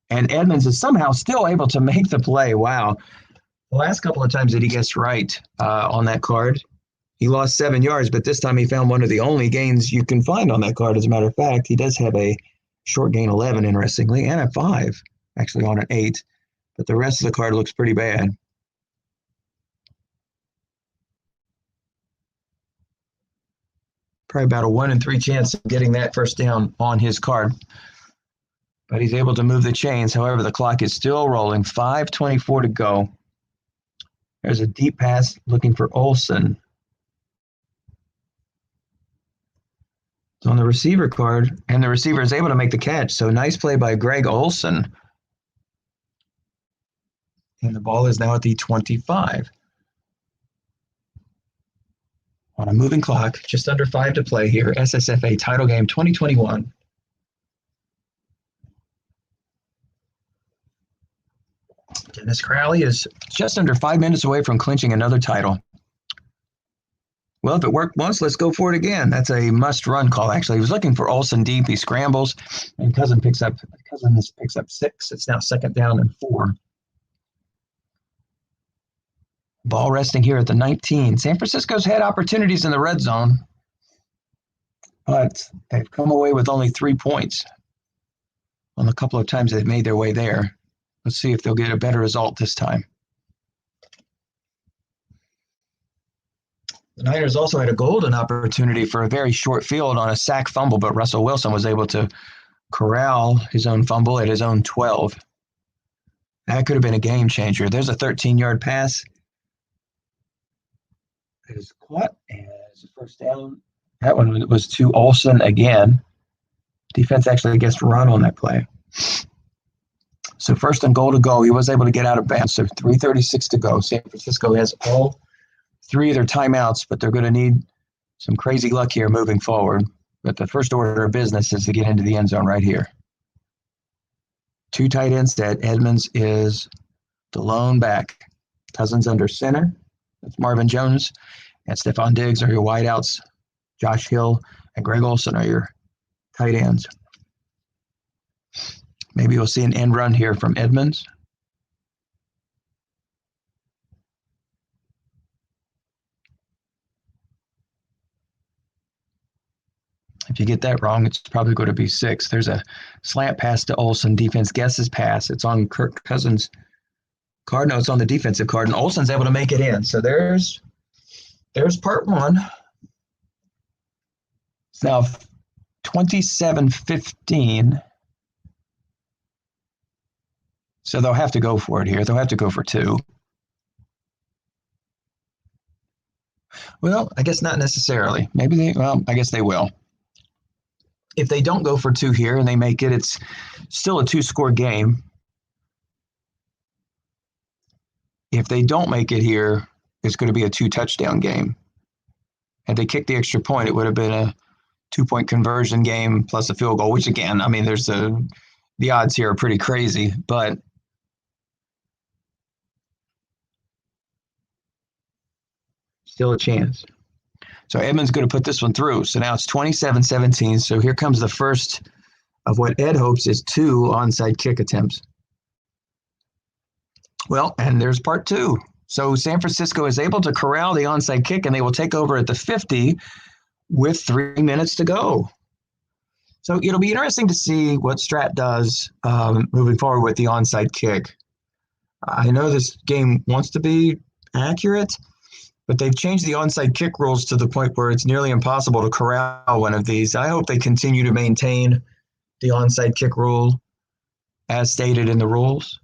And Edmonds is somehow still able to make the play. Wow. The last couple of times that he guessed right on that card, he lost 7 yards, but this time he found one of the only gains you can find on that card. As a matter of fact, he does have a short gain 11, interestingly, and a 5, actually on an 8. But the rest of the card looks pretty bad. Probably about a 1 in 3 chance of getting that first down on his card. But he's able to move the chains. However, the clock is still rolling. 5:24 to go. There's a deep pass looking for Olsen. It's on the receiver card, and the receiver is able to make the catch. So nice play by Greg Olsen. And the ball is now at the 25. On a moving clock, just under 5 to play here. SSFA title game 2021. Dennis Crowley is just under 5 minutes away from clinching another title. Well, if it worked once, let's go for it again. That's a must-run call, actually. He was looking for Olsen deep. He scrambles, and Cousins picks up 6. It's now 2nd down and 4. Ball resting here at the 19. San Francisco's had opportunities in the red zone, but they've come away with only 3 points on a couple of times they've made their way there. Let's see if they'll get a better result this time. The Niners also had a golden opportunity for a very short field on a sack fumble, but Russell Wilson was able to corral his own fumble at his own 12. That could have been a game changer. There's a 13-yard pass. It is caught as a 1st down. That one was to Olsen again. Defense actually gets run on that play. So 1st and goal to go. He was able to get out of bounds. So 3:36 to go. San Francisco has all 3 of their timeouts, but they're going to need some crazy luck here moving forward. But the first order of business is to get into the end zone right here. 2 tight end set. Edmonds is the lone back. Cousins under center. That's Marvin Jones. And Stephon Diggs are your wideouts. Josh Hill and Greg Olsen are your tight ends. Maybe we'll see an end run here from Edmonds. If you get that wrong, it's probably going to be 6. There's a slant pass to Olsen. Defense guesses pass. It's on Kirk Cousins' card. No, it's on the defensive card, and Olsen's able to make it in. So there's part 1. It's now 27-15. So they'll have to go for it here. They'll have to go for 2. Well, I guess not necessarily. I guess they will. If they don't go for 2 here and they make it, it's still a 2-score game. If they don't make it here, it's going to be a 2-touchdown game. Had they kicked the extra point, it would have been a 2-point conversion game plus a field goal, which again, I mean, the odds here are pretty crazy, but still a chance. So Edmonds going to put this one through. So now it's 27-17. So here comes the first of what Ed hopes is 2 onside kick attempts. Well, and there's part 2. So San Francisco is able to corral the onside kick, and they will take over at the 50 with 3 minutes to go. So it'll be interesting to see what Strat does moving forward with the onside kick. I know this game wants to be accurate, but they've changed the onside kick rules to the point where it's nearly impossible to corral one of these. I hope they continue to maintain the onside kick rule as stated in the rules.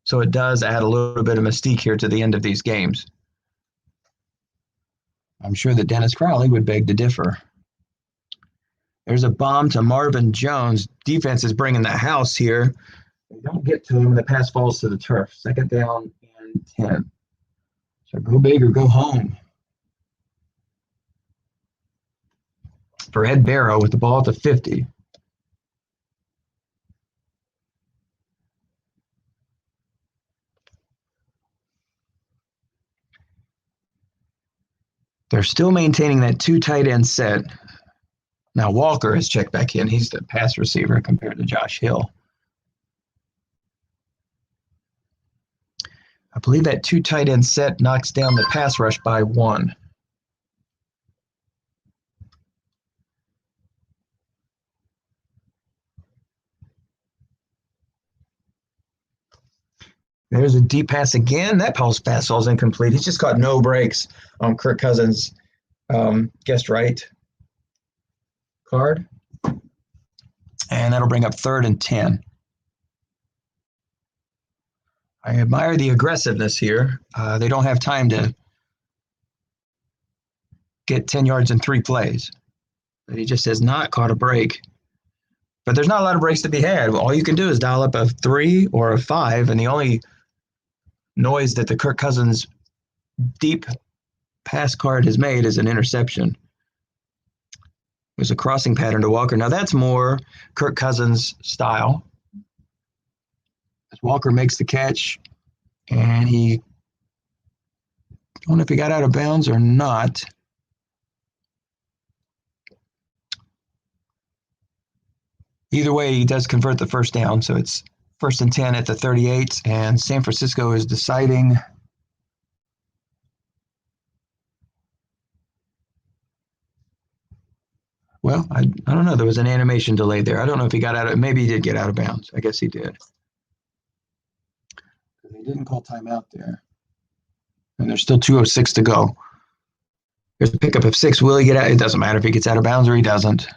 So it does add a little bit of mystique here to the end of these games. I'm sure that Dennis Crowley would beg to differ. There's a bomb to Marvin Jones. Defense is bringing the house here. They don't get to him, and the pass falls to the turf. 2nd down and 10. So go big or go home. For Ed Barrow with the ball at the 50. They're still maintaining that 2 tight end set. Now Walker has checked back in. He's the pass receiver compared to Josh Hill. I believe that 2 tight end set knocks down the pass rush by 1. There's a deep pass again. That pass falls incomplete. He's just got no breaks on Kirk Cousins' guessed right card. And that'll bring up 3rd and 10. I admire the aggressiveness here. They don't have time to get 10 yards in 3 plays. But he just has not caught a break. But there's not a lot of breaks to be had. All you can do is dial up a 3 or a 5, and the only noise that the Kirk Cousins deep pass card has made is an interception. There's a crossing pattern to Walker. Now that's more Kirk Cousins style. Walker makes the catch, and I don't know if he got out of bounds or not. Either way, he does convert the first down, so it's 1st and 10 at the 38, and San Francisco is deciding. Well, I don't know. There was an animation delay there. I don't know if he got out of. Maybe he did get out of bounds. I guess he did. They didn't call timeout there, and there's still 2:06 to go. There's a pickup of 6. Will he get out? It doesn't matter if he gets out of bounds or he doesn't.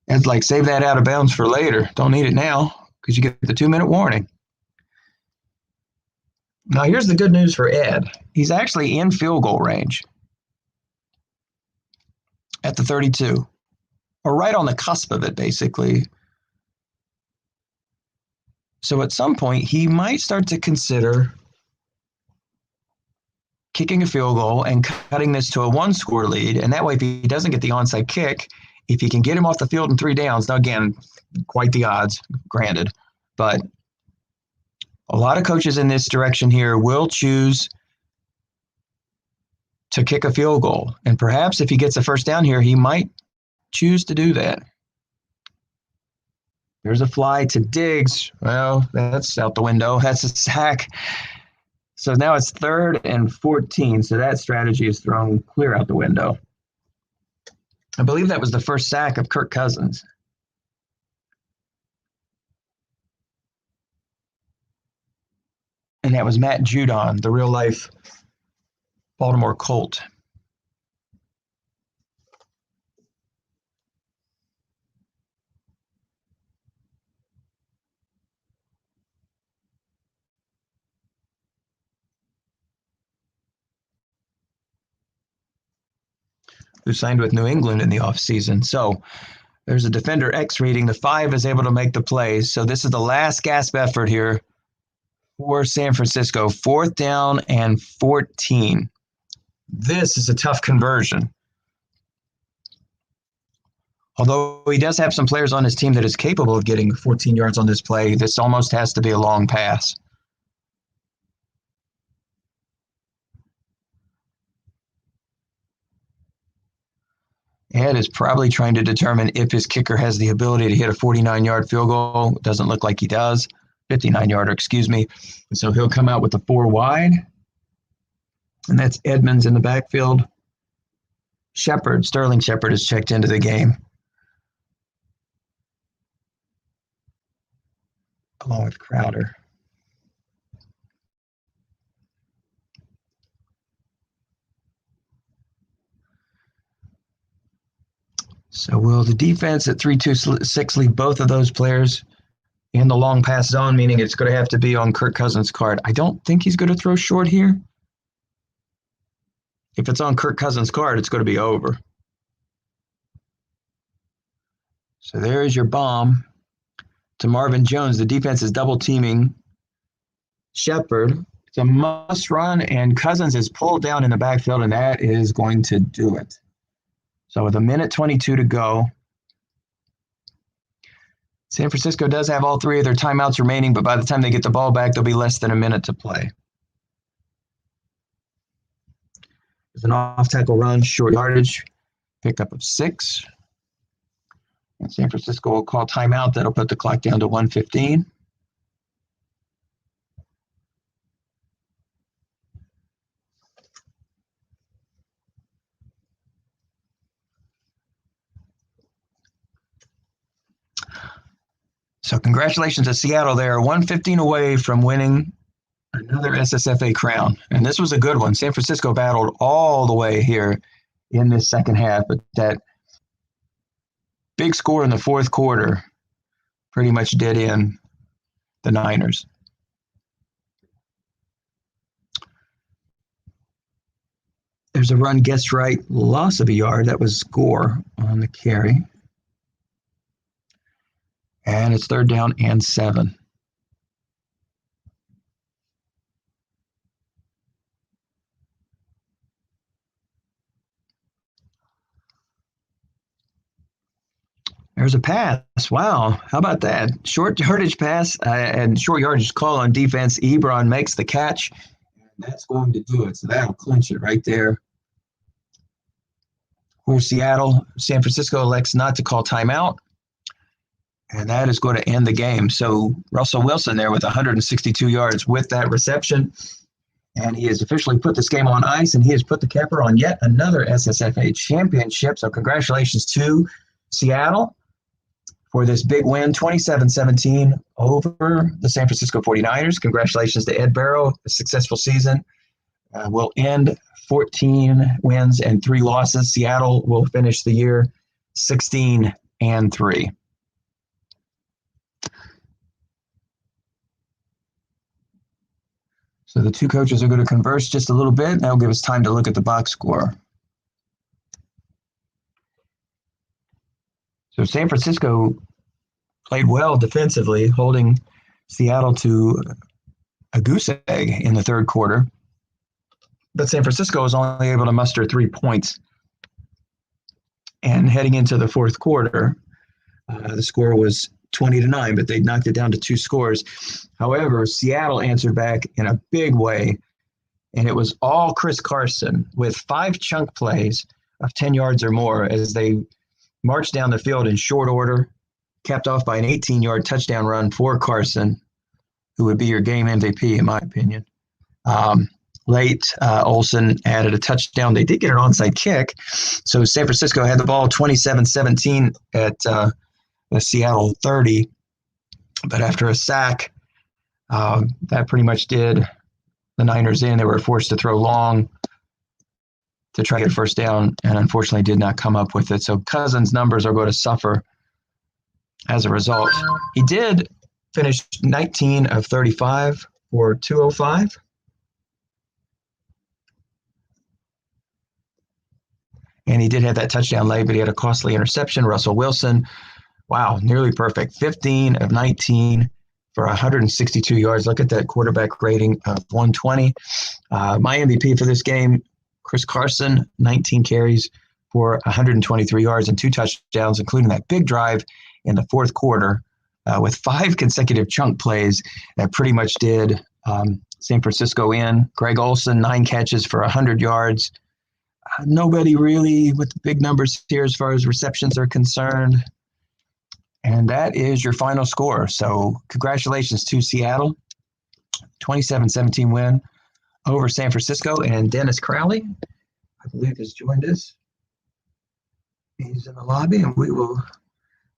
It's like save that out of bounds for later. Don't need it now because you get the 2-minute warning. Now here's the good news for Ed. He's actually in field goal range at the 32, or right on the cusp of it, basically. So at some point, he might start to consider kicking a field goal and cutting this to a 1-score lead. And that way, if he doesn't get the onside kick, if he can get him off the field in 3 downs, now again, quite the odds, granted, but a lot of coaches in this direction here will choose to kick a field goal. And perhaps if he gets a first down here, he might choose to do that. There's a fly to Diggs. Well, that's out the window. That's a sack. So now it's 3rd and 14. So that strategy is thrown clear out the window. I believe that was the first sack of Kirk Cousins. And that was Matt Judon, the real-life Baltimore Colt. Who signed with New England in the offseason. So there's a defender X reading. The 5 is able to make the play. So this is the last gasp effort here for San Francisco. 4th down and 14. This is a tough conversion. Although he does have some players on his team that is capable of getting 14 yards on this play, this almost has to be a long pass. Ed is probably trying to determine if his kicker has the ability to hit a 49-yard field goal. It doesn't look like he does. 59-yarder, excuse me. So he'll come out with the 4 wide. And that's Edmonds in the backfield. Sterling Shepard is checked into the game, along with Crowder. So will the defense at 3-2-6 leave both of those players in the long pass zone, meaning it's going to have to be on Kirk Cousins' card? I don't think he's going to throw short here. If it's on Kirk Cousins' card, it's going to be over. So there is your bomb to Marvin Jones. The defense is double teaming Shepard. It's a must run, and Cousins is pulled down in the backfield, and that is going to do it. So with 1:22 to go, San Francisco does have all 3 of their timeouts remaining, but by the time they get the ball back, there'll be less than a minute to play. There's an off-tackle run, short yardage, pickup of 6. And San Francisco will call timeout. That'll put the clock down to 1:15. So congratulations to Seattle. They're 115 away from winning another SSFA crown. And this was a good one. San Francisco battled all the way here in this second half, but that big score in the 4th quarter pretty much did in the Niners. There's a run guessed right, loss of a yard. That was Gore on the carry. And it's 3rd down and 7. There's a pass. Wow. How about that? Short yardage pass and short yardage call on defense. Ebron makes the catch. That's going to do it. So that'll clinch it right there. For Seattle, San Francisco elects not to call timeout. And that is going to end the game. So Russell Wilson there with 162 yards with that reception. And he has officially put this game on ice, and he has put the capper on yet another SSFA championship. So congratulations to Seattle for this big win, 27-17 over the San Francisco 49ers. Congratulations to Ed Barrow, a successful season. Will end 14 wins and 3 losses. Seattle will finish the year 16-3. So the two coaches are going to converse just a little bit. That'll give us time to look at the box score. So San Francisco played well defensively, holding Seattle to a goose egg in the third quarter. But San Francisco was only able to muster 3 points. And heading into the fourth quarter, the score was 20-9, but they knocked it down to 2 scores. However, Seattle answered back in a big way, and it was all Chris Carson with 5 chunk plays of 10 yards or more as they marched down the field in short order, capped off by an 18-yard touchdown run for Carson, who would be your game MVP, in my opinion. Late, Olsen added a touchdown. They did get an onside kick. So San Francisco had the ball 27-17 at the Seattle 30. But after a sack, that pretty much did the Niners in. They were forced to throw long to try to get a first down, and unfortunately did not come up with it. So Cousins' numbers are going to suffer as a result. He did finish 19 of 35 for 205. And he did have that touchdown late, but he had a costly interception. Russell Wilson, wow, nearly perfect. 15 of 19 for 162 yards. Look at that quarterback rating of 120. My MVP for this game, Chris Carson, 19 carries for 123 yards and 2 touchdowns, including that big drive in the fourth quarter with 5 consecutive chunk plays that pretty much did San Francisco in. Greg Olsen, 9 catches for 100 yards. Nobody really with the big numbers here as far as receptions are concerned. And that is your final score. So congratulations to Seattle. 27-17 win over San Francisco. And Dennis Crowley, I believe, has joined us. He's in the lobby, and we will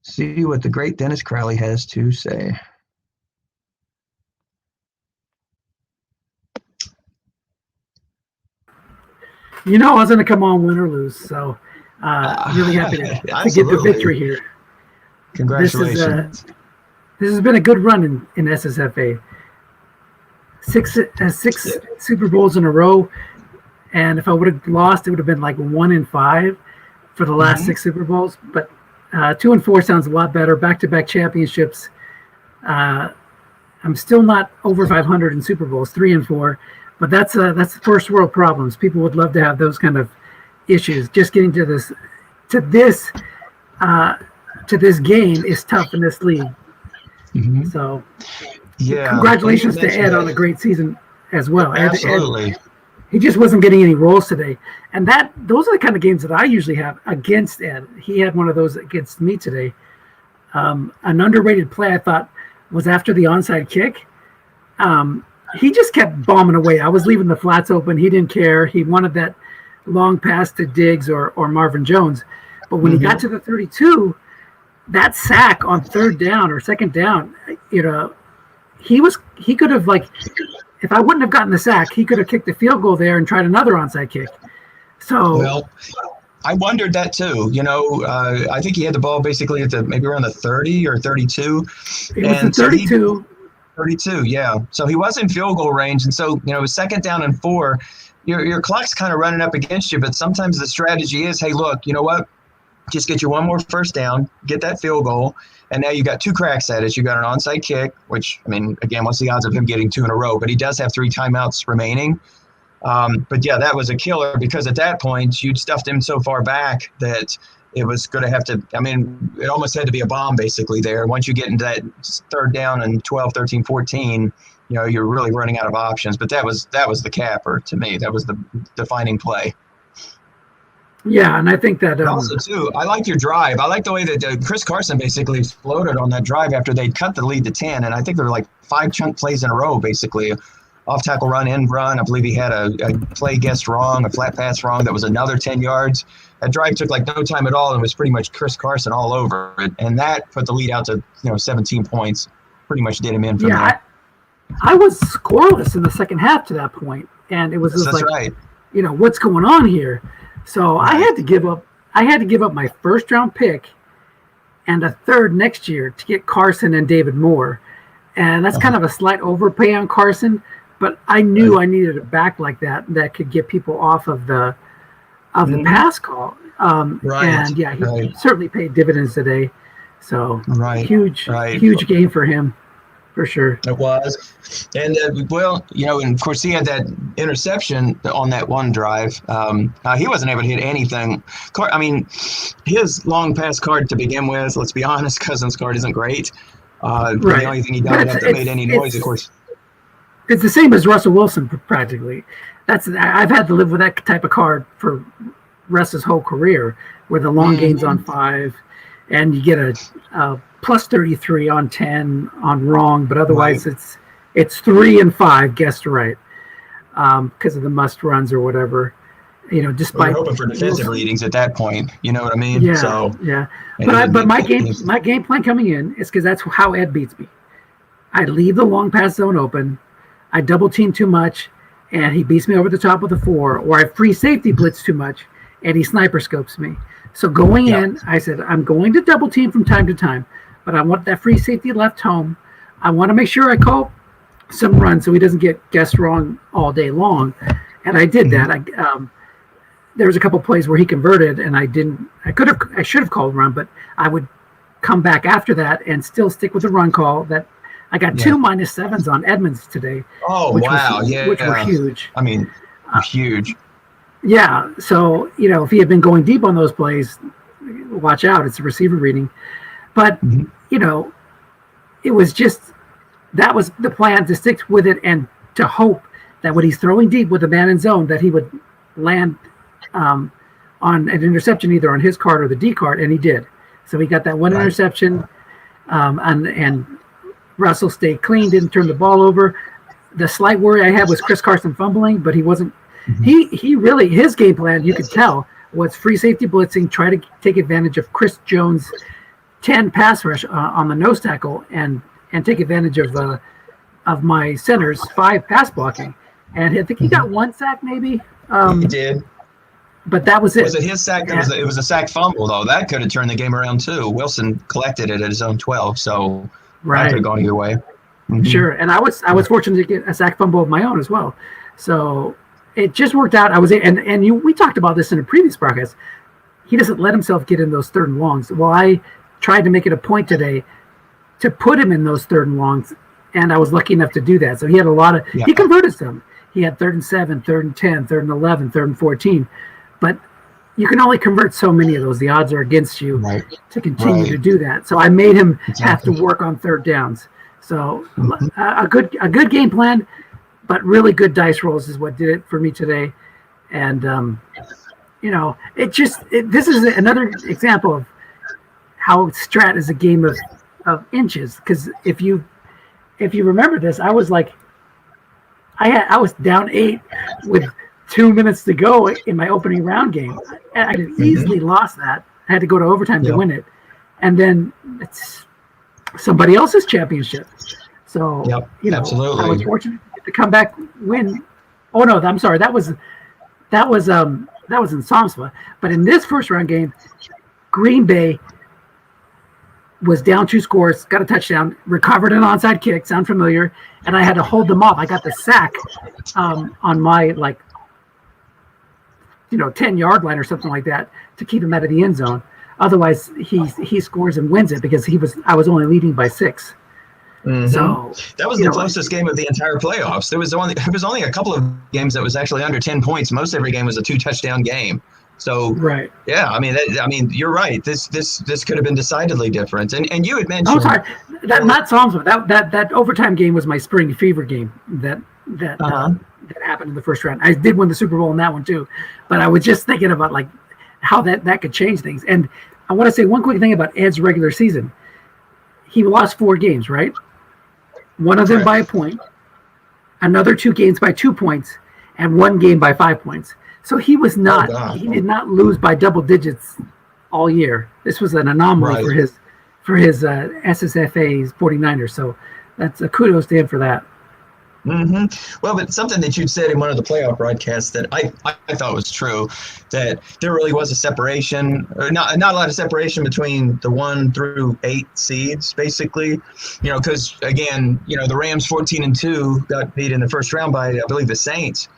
see what the great Dennis Crowley has to say. You know I was going to come on win or lose, so really happy to get the victory here. Congratulations. This has been a good run in SSFA. Six Super Bowls in a row, and if I would have lost, it would have been like 1-5 for the last 6 Super Bowls. But 2-4 sounds a lot better. Back-to-back championships. I'm still not over 500 in Super Bowls, 3-4. But that's first world problems. People would love to have those kind of issues. Just getting to this game is tough in this league. Mm-hmm. So, yeah, congratulations to Ed on a great season as well. Absolutely. Ed, he just wasn't getting any roles today, and those are the kind of games that I usually have against Ed. He had one of those against me today. An underrated play I thought was after the onside kick. He just kept bombing away. I was leaving the flats open. He didn't care. He wanted that long pass to Diggs or Marvin Jones. But when he got to the 32, that sack on third down or second down, he could have, like, if I wouldn't have gotten the sack, he could have kicked the field goal there and tried another onside kick. So, well, I wondered that too. I think he had the ball basically at maybe around the 30 or 32. It was the 32. 32, yeah. So he was in field goal range, and so it was 2nd down and 4. Your clock's kind of running up against you, but sometimes the strategy is, hey, look, you know what? Just get you one more first down, get that field goal, and now you got 2 cracks at it. You got an onside kick, which, I mean, again, what's the odds of him getting 2 in a row? But he does have 3 timeouts remaining. But yeah, that was a killer because at that point you'd stuffed him so far back that it was going to have to, I mean, it almost had to be a bomb basically there. Once you get into that third down and 12, 13, 14, you're really running out of options. But that was the capper to me. That was the defining play. Yeah, and I think that also too, I like your drive. I like the way that Chris Carson basically exploded on that drive after they'd cut the lead to 10, and I think there were like 5 chunk plays in a row, basically. Off tackle run, end run. I believe he had a play guessed wrong, a flat pass wrong. That was another 10 yards. That drive took like no time at all, and was pretty much Chris Carson all over it. And that put the lead out to 17 points. Pretty much did him in from there. I was scoreless in the second half to that point, and it was just That's right. What's going on here? So I had to give up. I had to give up my first round pick and a third next year to get Carson and David Moore, and that's kind of a slight overpay on Carson. But I knew I needed a back like that could get people off of the pass call. And yeah, he certainly paid dividends today. So huge game for him. For sure. It was. And, and of course, he had that interception on that one drive. He wasn't able to hit anything. I mean, his long pass card to begin with, let's be honest, Cousins' card isn't great. The only thing he done that made any noise, of course. It's the same as Russell Wilson, practically. I've had to live with that type of card for Russ's whole career, where the long game's on 5, and you get a plus 33 on 10 on wrong, but otherwise it's 3 and 5 guessed right because of the must runs or whatever. Despite we're hoping for defensive readings at that point. You know what I mean? Yeah. So, yeah. But my game plan coming in is because that's how Ed beats me. I leave the long pass zone open. I double team too much, and he beats me over the top of the 4, or I free safety blitz too much, and he sniper scopes me. So going in, I said, I'm going to double team from time to time, but I want that free safety left home. I want to make sure I call some runs so he doesn't get guessed wrong all day long. And I did that. There was a couple plays where he converted, and I should have called run, but I would come back after that and still stick with the run call. That I got 2 -7s on Edmonds today. Oh, wow. Which were huge. I mean, huge. Yeah. So, if he had been going deep on those plays, watch out. It's a receiver reading. But, it was just, that was the plan, to stick with it and to hope that when he's throwing deep with a man in zone, that he would land on an interception either on his card or the D card, and he did. So he got that one interception, and Russell stayed clean, didn't turn the ball over. The slight worry I had was Chris Carson fumbling, but he wasn't. He really, his game plan, you could tell, was free safety blitzing, try to take advantage of Chris Jones' 10 pass rush on the nose tackle, and take advantage of my center's 5 pass blocking. And I think he got 1 sack maybe. He did. But that was it. Was it his sack? It was a sack fumble, though. That could have turned the game around, too. Wilson collected it at his own 12, so that could have gone either way. Sure, and I was fortunate to get a sack fumble of my own as well. So it just worked out. We talked about this in a previous broadcast. He doesn't let himself get in those 3rd and longs. Well, I tried to make it a point today to put him in those 3rd and longs, and I was lucky enough to do that. So he had a lot of he converted some. He had 3rd and 7, 3rd and 10, 3rd and 11, 3rd and 14. But you can only convert so many of those. The odds are against you to continue to do that. So I made him have to work on 3rd downs. So a good game plan, but really good dice rolls is what did it for me today. And this is another example of how Strat is a game of inches. Because if you remember this, I was like, I was down 8 with 2 minutes to go in my opening round game. I could have easily lost that. I had to go to overtime to win it. And then it's somebody else's championship. So, absolutely. I was fortunate to come back win. Oh no, I'm sorry. That was in Samsva. But in this first round game, Green Bay was down 2 scores, got a touchdown, recovered an onside kick, sound familiar, and I had to hold them off. I got the sack on my 10-yard line or something like that to keep him out of the end zone. Otherwise, he scores and wins it because I was only leading by 6. So that was the closest game of the entire playoffs. There was only a couple of games that was actually under 10 points. Most every game was a 2-touchdown game. So right. yeah, I mean, you're right. This could have been decidedly different. And you had mentioned. Oh, sorry, not Psalms. That overtime game was my spring fever game. That happened in the first round. I did win the Super Bowl in that one too, but I was just thinking about like how that could change things. And I want to say one quick thing about Ed's regular season. He lost 4 games, right? One of them by a point, another 2 games by 2 points, and 1 game by 5 points. So he was not. He did not lose by double digits all year. This was an anomaly for his SSFA's 49ers. So that's a kudos to him for that. Mm-hmm. Well, but something that you'd said in one of the playoff broadcasts that I thought was true, that there really was a separation, or not a lot of separation between the 1 through 8 seeds, basically. Because again, the Rams 14-2 got beat in the first round by, I believe, the Saints.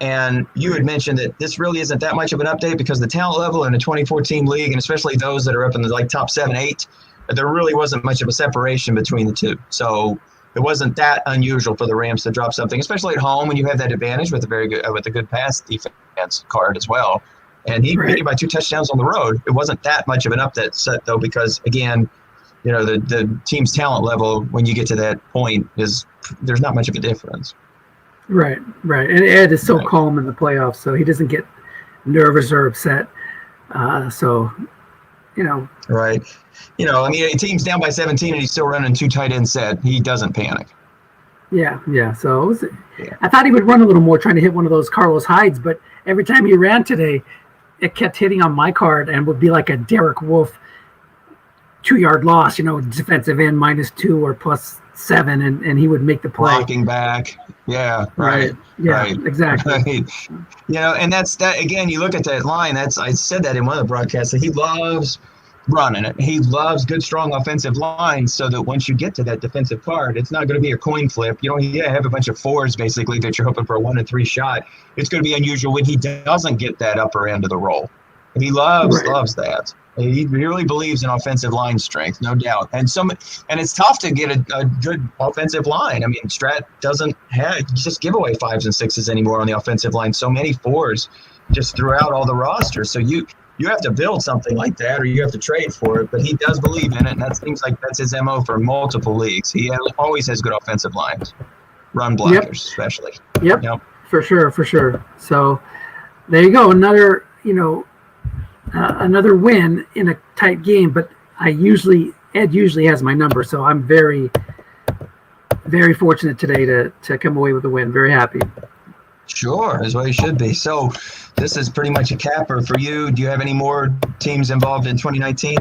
And you had mentioned that this really isn't that much of an update because the talent level in the 2014 league, and especially those that are up in the top 7, 8, there really wasn't much of a separation between the two. So it wasn't that unusual for the Rams to drop something, especially at home when you have that advantage with a good pass defense card as well. And he beat you by 2 touchdowns on the road. It wasn't that much of an upset set though, because again, the team's talent level when you get to that point there's not much of a difference. Right. And Ed is so calm in the playoffs, so he doesn't get nervous or upset. Right. I mean, a team's down by 17 and he's still running 2 tight end set. He doesn't panic. Yeah. So I thought he would run a little more trying to hit one of those Carlos Hydes, but every time he ran today, it kept hitting on my card and would be like a Derek Wolfe 2-yard loss, defensive end -2 or +7, and he would make the play. Blocking back. Yeah, right. Yeah, right. Exactly. Right. And that's that again, you look at that line, I said that in one of the broadcasts, that he loves running it. He loves good, strong offensive lines so that once you get to that defensive card, it's not going to be a coin flip. You don't have a bunch of 4s basically that you're hoping for a 1 and 3 shot. It's going to be unusual when he doesn't get that upper end of the roll. And he loves that. He really believes in offensive line strength, no doubt. And it's tough to get a good offensive line. I mean, Strat doesn't just give away 5s and 6s anymore on the offensive line. So many 4s just throughout all the rosters. So you have to build something like that, or you have to trade for it. But he does believe in it, and that seems like that's his MO for multiple leagues. He always has good offensive lines, run blockers especially. Yep. For sure. So there you go. Another win in a tight game, but Ed usually has my number, so I'm very, very fortunate today to come away with a win. Very happy. Sure, is what he should be. So this is pretty much a capper for you. Do you have any more teams involved in 2019?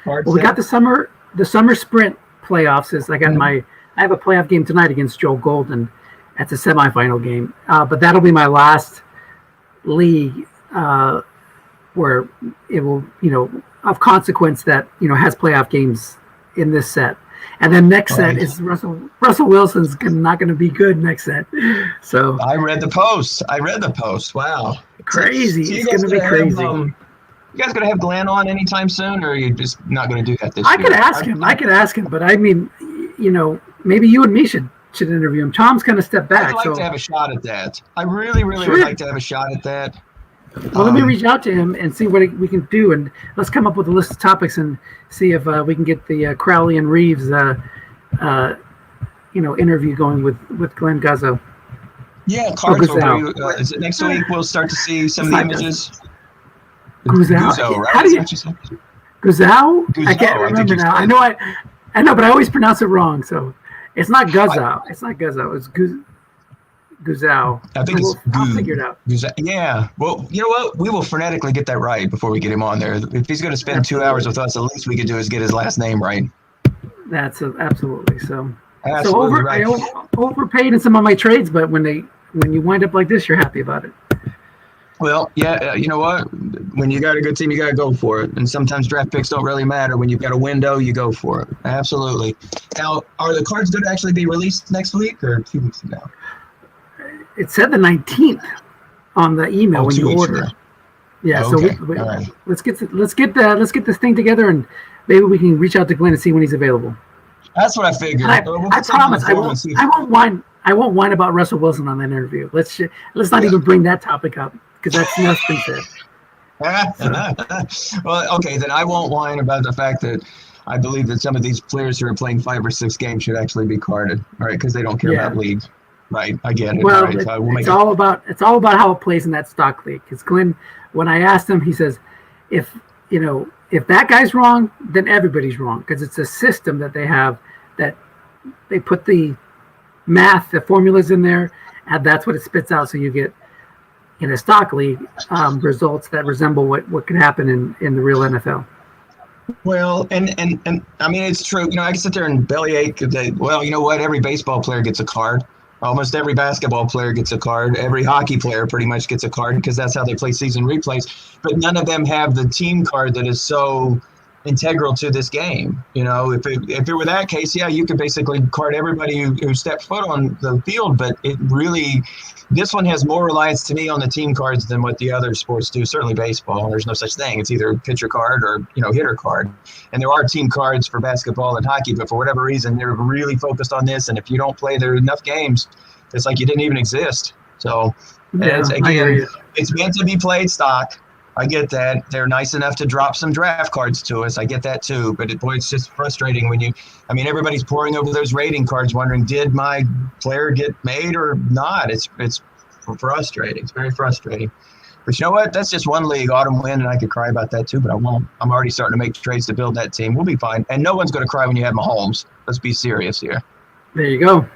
Well, we got the summer sprint playoffs. I have a playoff game tonight against Joe Golden. That's a semifinal game, but that'll be my last league where it will, of consequence that has playoff games in this set. And then next set is Russell Wilson's not going to be good next set. So I read the post. Wow. Crazy. So it's going to be crazy. You guys going to have Glenn on anytime soon, or are you just not going to do that this year? I could ask him, but I mean, maybe you and me should interview him. Tom's kind of stepped back. I'd like to have a shot at that. I really would like to have a shot at that. Well, let me reach out to him and see what we can do, and let's come up with a list of topics and see if we can get the Crowley and Reeves, interview going with Glenn Guzzo. Yeah, cards will be, is it next week? We'll start to see some of the images. Guzzo, right? How do you? Guzzo? I can't remember now. I know, but I always pronounce it wrong. So it's not Guzzo. It's not Guzzo. It's Guzzo. I think I'll figure it out. Yeah. Well, you know what? We will phonetically get that right before we get him on there. If he's going to spend 2 hours with us, the least we could do is get his last name right. That's absolutely so. Absolutely right. I overpaid in some of my trades, but when you wind up like this, you're happy about it. Well, yeah, you know what? When you got a good team, you got to go for it. And sometimes draft picks don't really matter. When you've got a window, you go for it. Absolutely. Now, are the cards going to actually be released next week or 2 weeks from now? It said the 19th on the email when you order. Yeah, okay. So right. let's get this thing together, and maybe we can reach out to Glenn and see when he's available. That's what I figured. I promise I won't whine about Russell Wilson on that interview. Let's not even bring that topic up because that's been said. Well, okay, then I won't whine about the fact that I believe that some of these players who are playing 5 or 6 games should actually be carded, all right, because they don't care Yeah. about leagues. Right, I get it. All Well, right, so we'll make it's it. all about how it plays in that stock league. Because Glenn, when I asked him, he says, if if that guy's wrong, then everybody's wrong because it's a system that they have that they put the math, the formulas in there, and that's what it spits out. So you get in a stock league results that resemble what could happen in the real NFL. Well, and I mean, it's true. I can sit there and bellyache that, well, you know what? Every baseball player gets a card. Almost every basketball player gets a card. Every hockey player pretty much gets a card because that's how they play season replays. But none of them have the team card that is so integral to this game. If it were that case, yeah, you could basically card everybody who stepped foot on the field. But this one has more reliance to me on the team cards than what the other sports do. Certainly baseball, there's no such thing. It's either pitcher card or hitter card. And there are team cards for basketball and hockey, but for whatever reason, they're really focused on this. And if you don't play there enough games, it's like you didn't even exist. So, Yeah, it's meant to be played stock. I get that. They're nice enough to drop some draft cards to us. I get that too. But it's just frustrating when everybody's poring over those rating cards wondering, did my player get made or not? It's frustrating. It's very frustrating. But you know what? That's just one league, Autumn Wind, and I could cry about that too, but I won't. I'm already starting to make trades to build that team. We'll be fine. And no one's going to cry when you have Mahomes. Let's be serious here. There you go.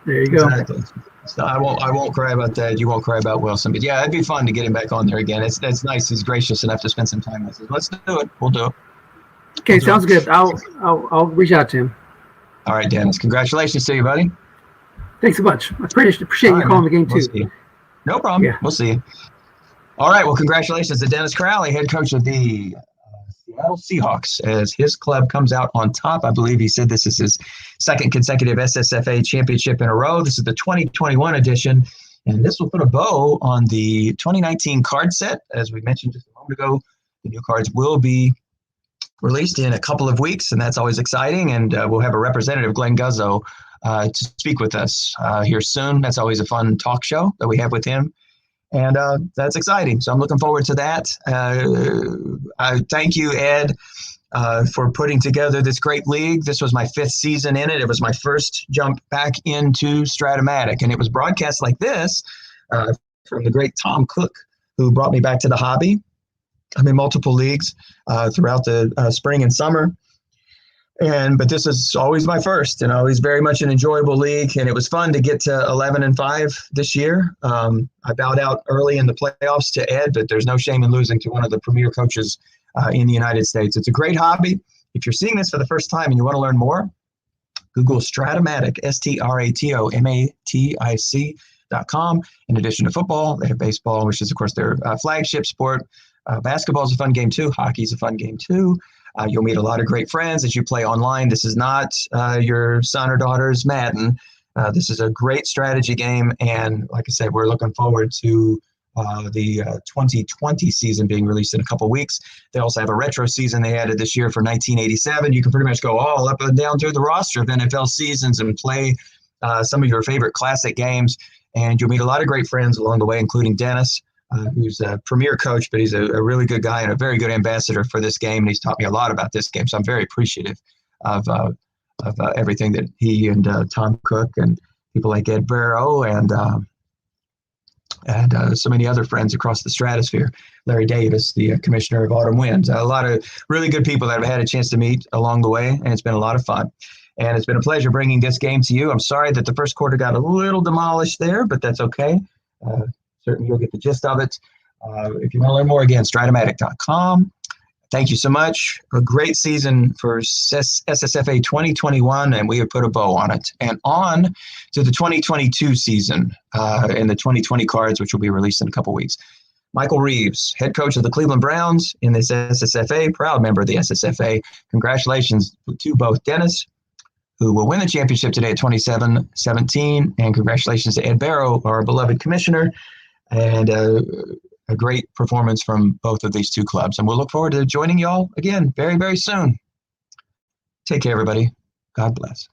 Exactly. So I won't cry about that. You won't cry about Wilson. But yeah, it'd be fun to get him back on there again. It's nice. He's gracious enough to spend some time with us. Let's do it. We'll do it. Okay, sounds good. I'll reach out to him. All right, Dennis. Congratulations to you, buddy. Thanks so much. I appreciate you calling the game too. No problem. Yeah. We'll see you. All right. Well, congratulations to Dennis Crowley, head coach of the Seattle Seahawks, as his club comes out on top. I believe he said this is his second consecutive SSFA championship in a row. This is the 2021 edition, and this will put a bow on the 2019 card set. As we mentioned just a moment ago, the new cards will be released in a couple of weeks, and that's always exciting. And we'll have a representative, Glenn Guzzo, to speak with us here soon. That's always a fun talk show that we have with him. And that's exciting. So I'm looking forward to that. I thank you, Ed, for putting together this great league. This was my 5th season in it. It was my first jump back into Stratomatic. And it was broadcast like this from the great Tom Cook, who brought me back to the hobby. I'm in multiple leagues throughout the spring and summer. But this is always my first, and always very much an enjoyable league. And it was fun to get to 11-5 this year. I bowed out early in the playoffs to Ed, but there's no shame in losing to one of the premier coaches in the United States. It's a great hobby. If you're seeing this for the first time and you want to learn more, Google Stratomatic, STRATOMATIC.com. In addition to football, they have baseball, which is, of course, their flagship sport. Basketball is a fun game too. Hockey is a fun game too. You'll meet a lot of great friends as you play online. This is not your son or daughter's Madden. This is a great strategy game. And like I said, we're looking forward to the 2020 season being released in a couple weeks. They also have a retro season they added this year for 1987. You can pretty much go all up and down through the roster of NFL seasons and play some of your favorite classic games. And you'll meet a lot of great friends along the way, including Dennis, who's a premier coach, but he's a really good guy and a very good ambassador for this game. And he's taught me a lot about this game. So I'm very appreciative of everything that he and Tom Cook and people like Ed Barrow and so many other friends across the stratosphere. Larry Davis, the commissioner of Autumn Winds. A lot of really good people that I've had a chance to meet along the way, and it's been a lot of fun. And it's been a pleasure bringing this game to you. I'm sorry that the first quarter got a little demolished there, but that's okay. Certainly you'll get the gist of it. If you want to learn more, again, Stratomatic.com. Thank you so much. A great season for SSFA 2021, and we have put a bow on it. And on to the 2022 season and the 2020 cards, which will be released in a couple weeks. Michael Reeves, head coach of the Cleveland Browns in this SSFA, proud member of the SSFA. Congratulations to both Dennis, who will win the championship today at 27-17, and congratulations to Ed Barrow, our beloved commissioner. And a great performance from both of these two clubs. And we'll look forward to joining y'all again very, very soon. Take care, everybody. God bless.